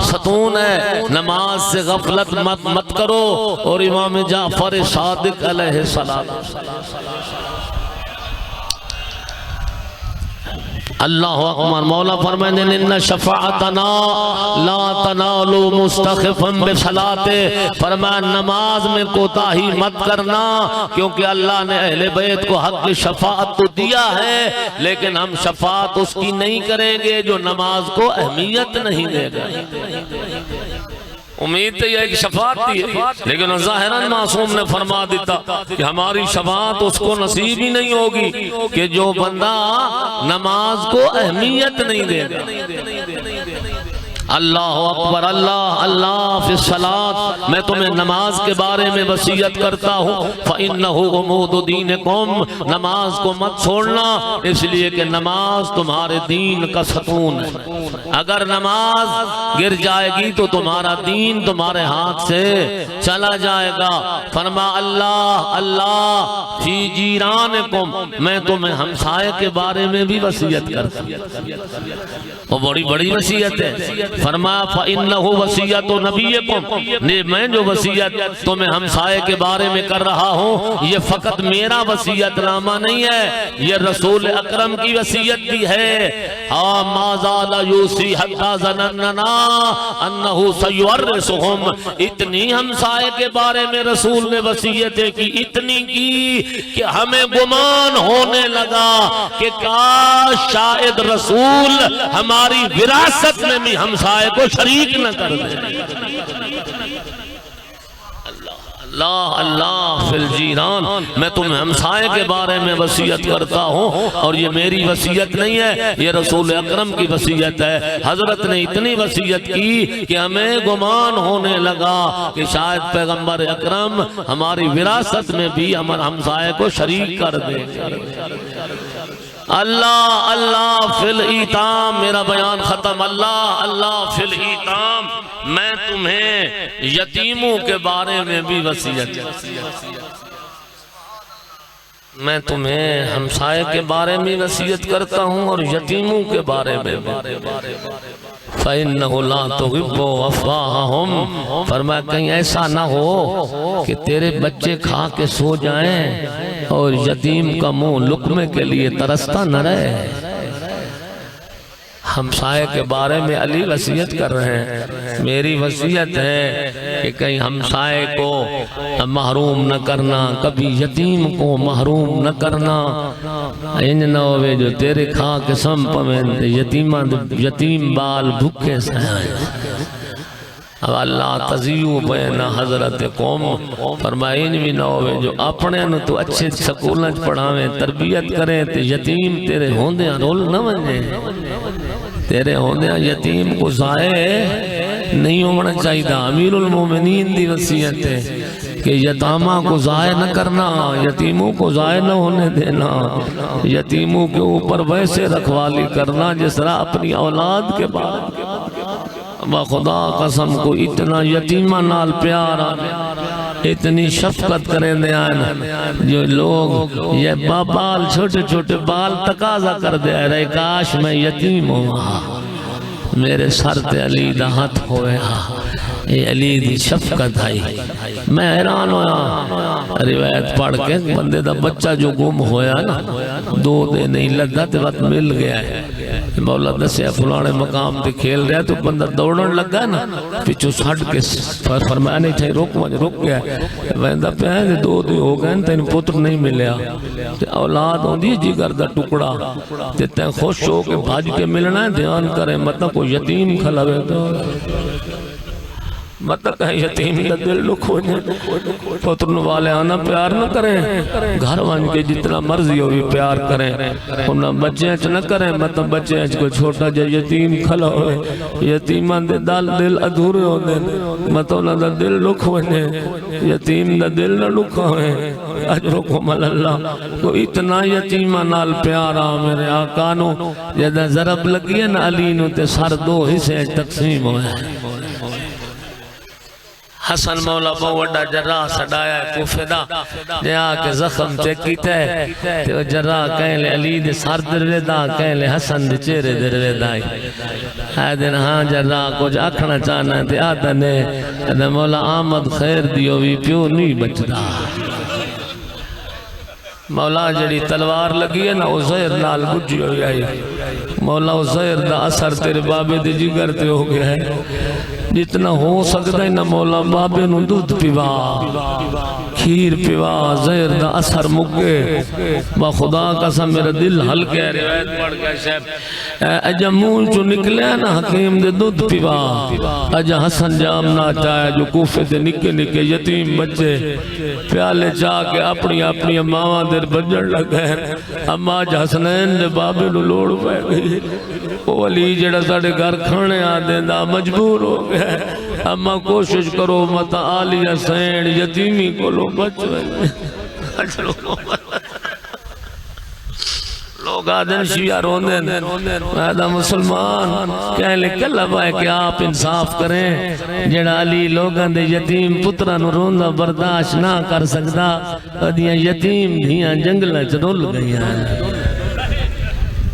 ستون ہے، نماز سے غفلت مت کرو۔ اور امام جعفر صادق علیہ السلام، اللہ اکبر، مولا فرمائیں ان شفاعتنا لا تنال مستخفا بصلاتے، فرمایا نماز میں کوتاہی مت کرنا، کیونکہ اللہ نے اہل بیت کو حق شفاعت تو دیا ہے، لیکن ہم شفاعت اس کی نہیں کریں گے جو نماز کو اہمیت نہیں دے گا۔ امید تو یہ ایک شفاعت تھی ہے، لیکن ظاہراً معصوم نے فرما دیتا کہ ہماری شفاعت اس کو نصیب ہی نہیں ہوگی کہ جو بندہ نماز کو اہمیت نہیں دے گا۔ اللہ اکبر، اللہ اللہ فی الصلاۃ، میں تمہیں نماز کے بارے میں وصیت کرتا ہوں۔ فَإِنَّهُ عُمُودُ دِينِكُمْ، نماز کو مت چھوڑنا، اس لیے کہ نماز تمہارے دین کا ستون ہے۔ اگر نماز گر جائے گی تو تمہارا دین تمہارے ہاتھ سے چلا جائے گا۔ فرما اللہ اللہ فی جیرانکم، میں تمہیں ہمسائے کے بارے میں بھی وصیت کرتا ہوں۔ وہ بڑی بڑی وصیت ہے۔ فرمایا فَإِنَّهُ وَصِيَّةُ نَبِيِّكُمْ، میں جو وصیت تمہیں ہمسائے کے بارے میں کر رہا ہوں یہ فقط میرا وصیت نامہ نہیں ہے، یہ رسول اکرم کی وصیت بھی ہے۔ مَا زَالَ يُوصِي حَتَّى ظَنَنَّا أَنَّهُ سَيُوَرِّثُهُمْ، اتنی ہمسائے کے بارے میں رسول نے وصیتیں کی، اتنی کی کہ ہمیں گمان ہونے لگا کہ کاش شاید رسول ہماری وراثت میں بھی ہمسائے کو شریک نہ کر دے۔ اللہ اللہ فی الجیران، میں تمہیں ہمسائے کے بارے میں وصیت کرتا ہوں، اور یہ میری وصیت نہیں ہے، یہ رسول اکرم کی وصیت ہے۔ حضرت نے اتنی وصیت کی کہ ہمیں گمان ہونے لگا کہ شاید پیغمبر اکرم ہماری وراثت میں بھی ہمارے ہمسائے کو شریک کر دے۔ اللہ اللہ فی الایتام، میرا بیان ختم۔ اللہ اللہ فی الایتام، میں تمہیں یتیموں کے بارے میں بھی وصیت، میں تمہیں ہمسائے کے بارے میں وصیت کرتا ہوں اور یتیموں کے بارے میں بھی۔ فَإِنَّهُ لَا تُغِبُّ وَفَاهُمْ، فرمایا کہیں ایسا نہ ہو کہ تیرے بچے کھا کے سو جائیں اور یتیم کا منہ لقمے کے لیے ترستا نہ رہے۔ ہمسائے کے بارے میں علی وصیت کر رہے ہیں، میری وصیت ہے کہ کہیں ہمسائے کو محروم نہ کرنا، کبھی یتیم کو محروم نہ کرنا، انج نہ ہوئے جو تیرے کھا کے سم پویں یتیم بال بھکے سائیں۔ اب اللہ تزیو بین حضرت قوم فرمائیں بھی نہ ہوئے جو اپنے نو تو اچھے سکولیں پڑھاویں تربیت کریں تے یتیم تیرے ہوندیاں رول نہ ونجے، تیرے ہوندیاں یتیم کو ضائع نہیں ہونا چاہیے۔ امیر المومنین دی وصیت ہے کہ یتامہ کو ضائع نہ کرنا، یتیموں کو ضائع نہ ہونے دینا، یتیموں کے اوپر ویسے رکھوالی کرنا جس طرح اپنی اولاد کے بعد۔ خدا قسم کو اتنا یتیمہ نال پیار اتنی شفقت کریں دے آئین جو لوگ یہ بال چھوٹے چھوٹے بال تقاضا کر دے رہے کاش میں یتیم ہوا، میرے سر تے علی دا ہاتھ ہوئے، یہ علی دی شفقت آئی۔ میں حیران ہویا روایت پڑھ کے بندے دا بچہ جو گم ہویا نا 2 دن نہیں لگا تے وقت مل گیا ہے، مولا دسیا فلانے مقام تے کھیل رہا تو بندہ دوڑن لگا نا پچھو سڑ کے فرمایا نہیں تھے رک گیا ویندہ پہ ہے 2 دن ہو گئے تین پتر نہیں ملیا، اولاد ہوندی جگر دا ٹکڑا تے تین خوش ہو کے بھاج کے ملنا ہے، دھیان کریں مطلب کوئی یتیم کھلوے تو مطلب کہیں یتیم دا دل لکھونے پترن والے آنا پیار نہ کریں، گھر وان کے جتنا مرضی ہوئی پیار کریں، انہاں بچے اچھ نہ کریں، مطلب بچے اچھ کو چھوٹا جا یتیم کھلا ہوئے، یتیمان دے دل ادھورے ہونے، مطلب انہاں دا دل لکھونے، یتیم دا دل نہ لکھوئے، اجرکم اللہ کو اتنا یتیمان نال پیارا میرے آقانو جدہ ضرب لگیے نا علینو تے سر 2 حصے تقسیم ہوئے۔ حسن مولا بہت وڈا جراح سڑایا ہے کوفے دا جہاں کے زخم چکیتا ہے تو جراح کہیں لے علی دے سر دروے دا کہیں لے حسن دے چہرے دروے دائی ہے دن ہاں جراح کچھ اکھنا چاہنا ہے آتا نے مولا آمد خیر دیو بھی پیو نہیں بچدا، مولا جڑی تلوار لگی ہے نا عزیر نال بجھی ہوئی آئی، مولا عزیر دا اثر تیرے بابے دے جگر تے ہو گیا ہے، جتنا ہو سکتا ہے نا مولا بابے نو دودھ پیوا کھیر پیوا زہر دا اثر مکے با خدا قسم میرا دل ہلکے روایت پڑھ گیا شیب اجا مون چو نکلے نا حکیم دے دودھ پیوا اجا حسن جام نہ چاہے جو کوفے دے نکے نکے یتیم بچے پیالے چاہ کے اپنی اماں دیر بجڑ لگے اما اجا حسنین دے بابے نو لوڑ پہ گئی وہ علی جڑا ساڑے گھر کھانے آدھیں دا مجبور ہو گئے اما کوشش کرو متا آلی حسین یتیمی کو لو بچ رہے لوگ آدھن شیعہ روندے میدہ مسلمان کہہ لے کلب آئے کہ آپ انصاف کریں جڑا علی لوگاں دے یتیم پتران روندہ برداشت نہ کر سکتا ادیاں یتیم دھیاں جنگلہ چرول گئیاں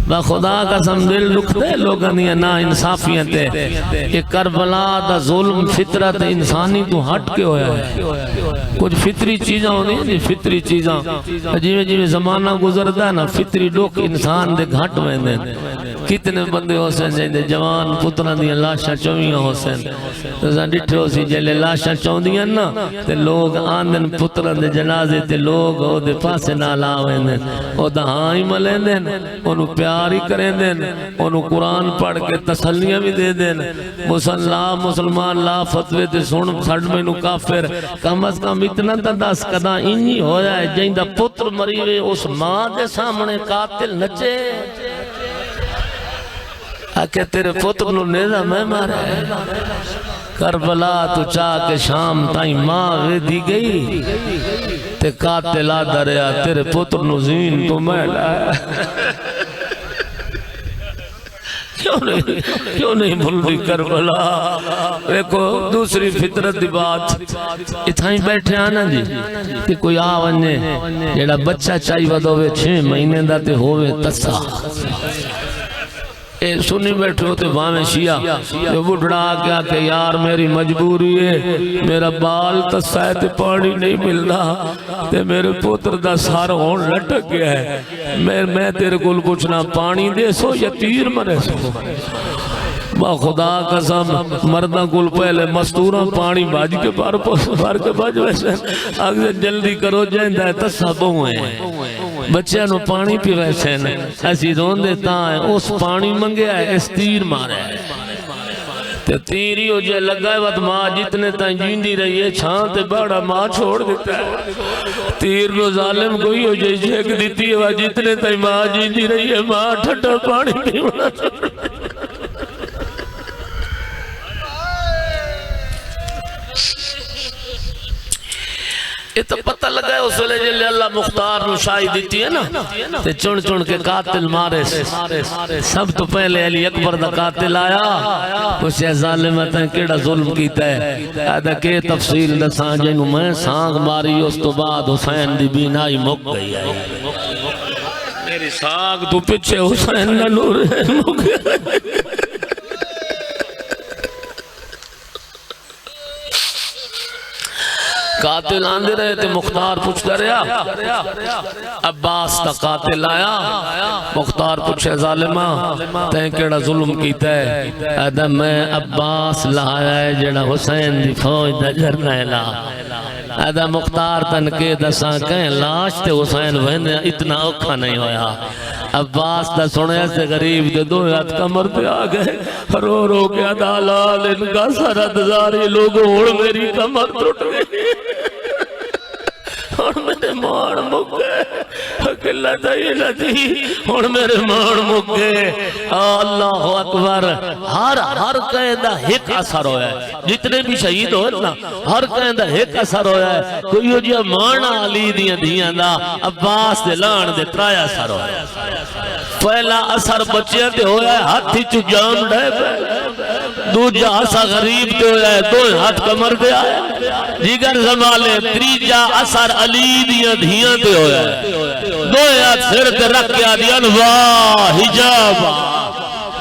با خدا قسم دل رکھتے لوگاں دیا نا انصافیاں تے کہ کربلا دا ظلم فطرت انسانی تو ہٹ کے ہویا ہے کچھ فطری چیزاں ہوتی ہیں فطری چیزاں جیوے زمانہ گزرتا ہے نا فطری لوگ انسان دے گھٹ میں دیں کتنے بندے ہو سن جائیں جوان پتران دیا لاشا چوئیاں ہو سن تو ڈٹھے ہو سی جیلے لاشا چون دیا نا تے لوگ آندن پتران دے جنازے تے لوگ او دے پاسے نہ لاویں دیں او دا ہاں ہی ملیں دیں انہوں پیاری کریں دیں انہوں قرآن پڑھ کے تسلیاں بھی دے دیں مسلمان لا فتوے تے سن سڑ میں نو کافر کم از کم اتنا تداس کدا انہی ہو جائے جائیں دا پتر مریوے اس ماں دے سامنے قاتل نچے کہ تیرے پتر نو نیزہ میں مارے کربلا تو چاہ کے شام تائیں ماں وے دی گئی تے قاتلہ دریا تیرے پتر نو زین تو میں لائے کیوں نہیں بھول دی کربلا ایکو دوسری فطرت دی بات اتھائیں بیٹھے آنا جی کہ کوئی آوانجے جیڑا بچہ چاہی ود ہوئے 6 مہینے دا تے ہوئے تسا اے سنی بیٹھے ہوتے باہیں شیعہ جو بڑھڑا کیا کہ یار میری مجبوری ہے، میرا بال تسائے تے پانی نہیں مل رہا تے میرے پوتر دا سار ہون لٹک گیا ہے، میں تیرے کل کچھ نہ پانی دے سو یا تیر مرے سو۔ با خدا قسم مردہ کل پہلے مستورہ پانی باج کے بار کے باج ویسے آگے جلدی کرو جائندہ ہے تسا بہویں بچے نو پانی پی ویسے ایسی رون دیتا ہے اس پانی منگیا ہے اس تیر مارے تے تیری ہو جائے لگا ہے وقت ماں جتنے تائیں جیندی رہی ہے چھان تے بڑا ماں چھوڑ دیتا ہے تیر نو ظالم کوئی ہو جائے جھیک دیتی ہے وقت جتنے تائیں ماں جیندی رہی ہے ماں ٹھٹا پانی پیونا چھوڑ یہ تو پتہ لگا ہے اس ویلے جلے اللہ مختار نو شاہی دیتی ہے نا تے چن چن کے قاتل مارے سب تو پہلے علی اکبر دا قاتل آیا کچھ ظالمتیں کیڑا ظلم کیتا ہے آدھا کہ تفصیل دا سانجے نو میں سانگ ماری اس تو بعد حسین دی بینائی مک گئی ہے میری سانگ تو پچھے حسین نہ نور مک گئی قاتل آندے رہے تھے مختار پوچھتا رہا عباس تا قاتل آیا مختار پوچھے ظالمہ تین کیڑا ظلم کیتا ہے ادھا میں عباس لایا ہے جڑا حسین دی فوج دا جرنیلا ادھا مختار تنکے دساں کہیں لاش تے حسین وہنے اتنا اوکھا نہیں ہویا عباس دا سنے سے غریب دے دو ہاتھ کمر پہ آگئے رو رو کے ادا لال ان کا سرد زاری لوگوں اڑ میری کمر ٹوٹ گئی اور میرے مان مکے اکلہ دائی نہ تھی اور میرے مان مکے اللہ اکبر ہر قیدہ ایک اثر ہویا ہے جتنے بھی شہید ہوئے نا ہر قیدہ ایک اثر ہویا ہے کوئی ہو جیا مانا علی دیاں دیاں دا عباس دے لان دے ترایا اثر ہویا ہے پہلا اثر بچے دے ہویا ہے ہاتھی چو جان ڈے پہ دوجہ اثر غریب دے ہویا ہے دو ہاتھ کمر دے آیا جگر زمالے تریجہ اثر علی دیاں دیاں دے ہویا ہے دو ہاتھ سر دے رکھ کے آدیاں واہ حجابہ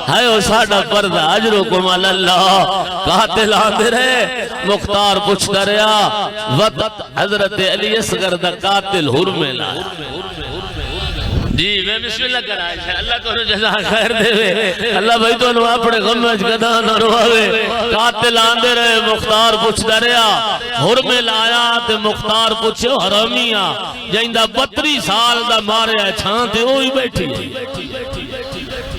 ہے وہ ساڑھا پردہ عجرکم اللہ قاتل آندے رہے مختار پوچھتا رہا وقت حضرت علی اصغر دا قاتل حرمے لا جی میں بسم اللہ کر آئے ہیں اللہ کو جزا خیر دے وے اللہ بھائی تو انہوں اپنے غمج گدا نہ رواوے قاتل آندے رہے مختار پوچھتا رہا حرمے لایا تے مختار پوچھے حرامیہ جائندہ 32 سال دا مارے ہے چھانتے ہوئی بیٹھی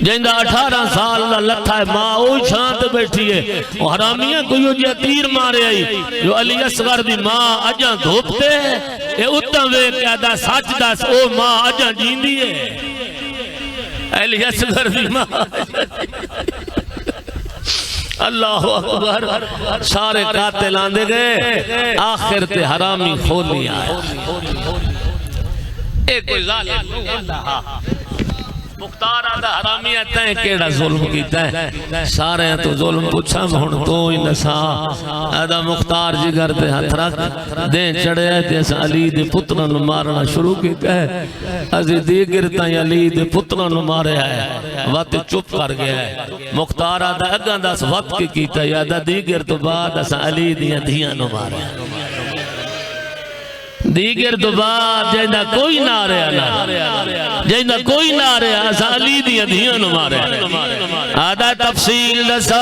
جائندہ 18 سال دا لٹھا ہے ماں ہوئی چھانتے بیٹھی ہے وہ حرامیہ کوئی ہو جیا تیر مارے آئی جو علی اصغر دی ماں اجاں دھوپتے ہیں اے اتنا وے کیا دا سچ دا او ماں اجاں جیندی ہے علی اصغر دی ماں اللہ اکبر سارے قاتل آندے گئے آخر تے حرامی کھولی آئے ایک کوئی ظالم اللہ مختار آدھا حرامی آتا ہے کیڑا ظلم کیتا ہے سارے ہیں تو ظلم پوچھا مہن تو ہی نسا آدھا مختار جگر دے ہاتھ رکھ دیں چڑھے ہیں تیسا علی دے پتران مارنا شروع کیتا ہے ازی دیگرتا ہی علی دے پتران مارے ہے وقت چپ کر گیا ہے مختار آدھا اگاں داس وقت کی کیتا ہے آدھا دیگر تو بعد اسا علی دیاں دیاں نو مارے ہیں دیگر تو بعد جائندہ کوئی نہ رہا نا جائندہ کوئی نہ رہا اسا علی دیاں دیاں نو مارے آدھا تفصیل دسا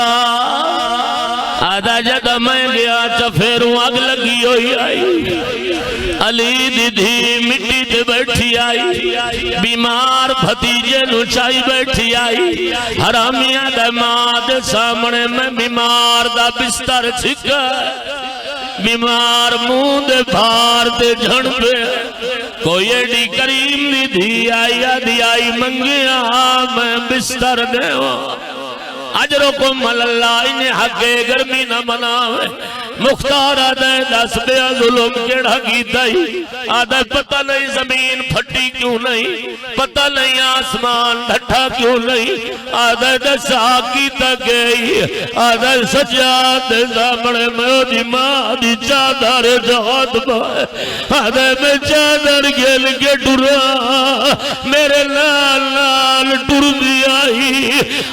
آدھا جدہ میں گیا چفیروں اگ لگی ہوئی آئی علی دی دھی مٹی تے بیٹھی آئی بیمار بھتیجے نو چائی بیٹھی آئی حرامیہ دے ماں دے سامنے میں بیمار دا بستر چھکا بیمار مون دے بھار دے جھڑ پہ کوئی ایڈی کریم دی دھی آئی منگیا میں بستر دے ہوں اجرکم اللہ انہیں حق گرمی نہ مناوے مختار آدھے دس بیا ظلم کیڑا کیتا ہی آدھے پتہ نہیں زمین پھٹی کیوں نہیں پتہ نہیں آسمان ڈھٹا کیوں نہیں آدھے دسا کیتا گئی آدھے سجاد سامنے میں دی ماں دی چادر جہاد بائے آدھے میں چادر گل کے ڈرا میرے لال لال ڈر دی آئی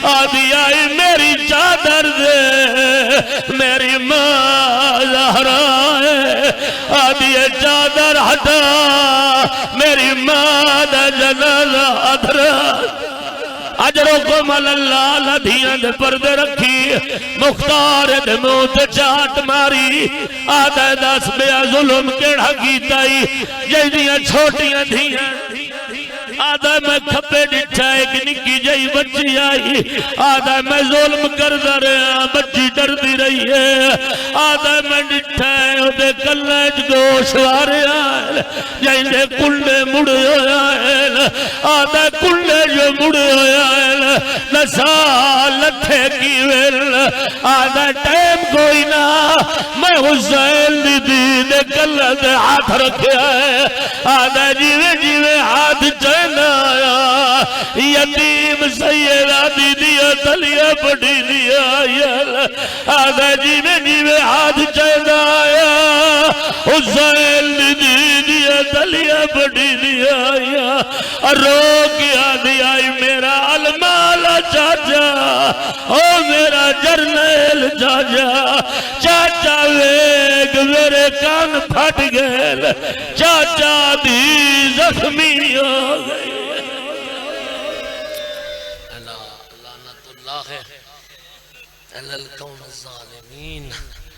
آدھی آئی میری چادر دے میری ماں زہرا ہے آدھی چادر ہٹا میری ماں دا جنازہ ادھرا اجرکم اللہ لدھیاں دے پردے رکھی مختار دے موت چاٹ ماری آدھے دس بیا ظلم کیڑا کیتائی جیدیاں چھوٹیاں دھیاں آدھا میں کھپے ڈٹھا ایک نکی جائی بچی آئی آدھا میں ظلم کردہ رہا بچی ڈر دی رہی ہے آدھا میں ڈٹھا ہے ادھے کلج گوش وارے آئے جائے کلے مڑے آئے آدھا کلے جو مڑے آئے نسا لٹھے کی ویل آدھا ٹائم کوئی نہ میں حسین دی دے کلج ہاتھ رکھے آئے آدھا جیوے جیوے ہاتھ چاہے آیا یتیم سیدہ دی دیا تلیا بڑی دیا آدھا جیوے جیوے ہاتھ چاہتا آیا حسین دی دیا تلیا بڑی دیا رو کیا دیا میرا المالا چاچا او میرا جرنیل چاچا چاچا ویگ میرے کان پھٹ گئے چاچا دی زخمی ہو گئے لعنت اللہ ہے علی القوم الظالمین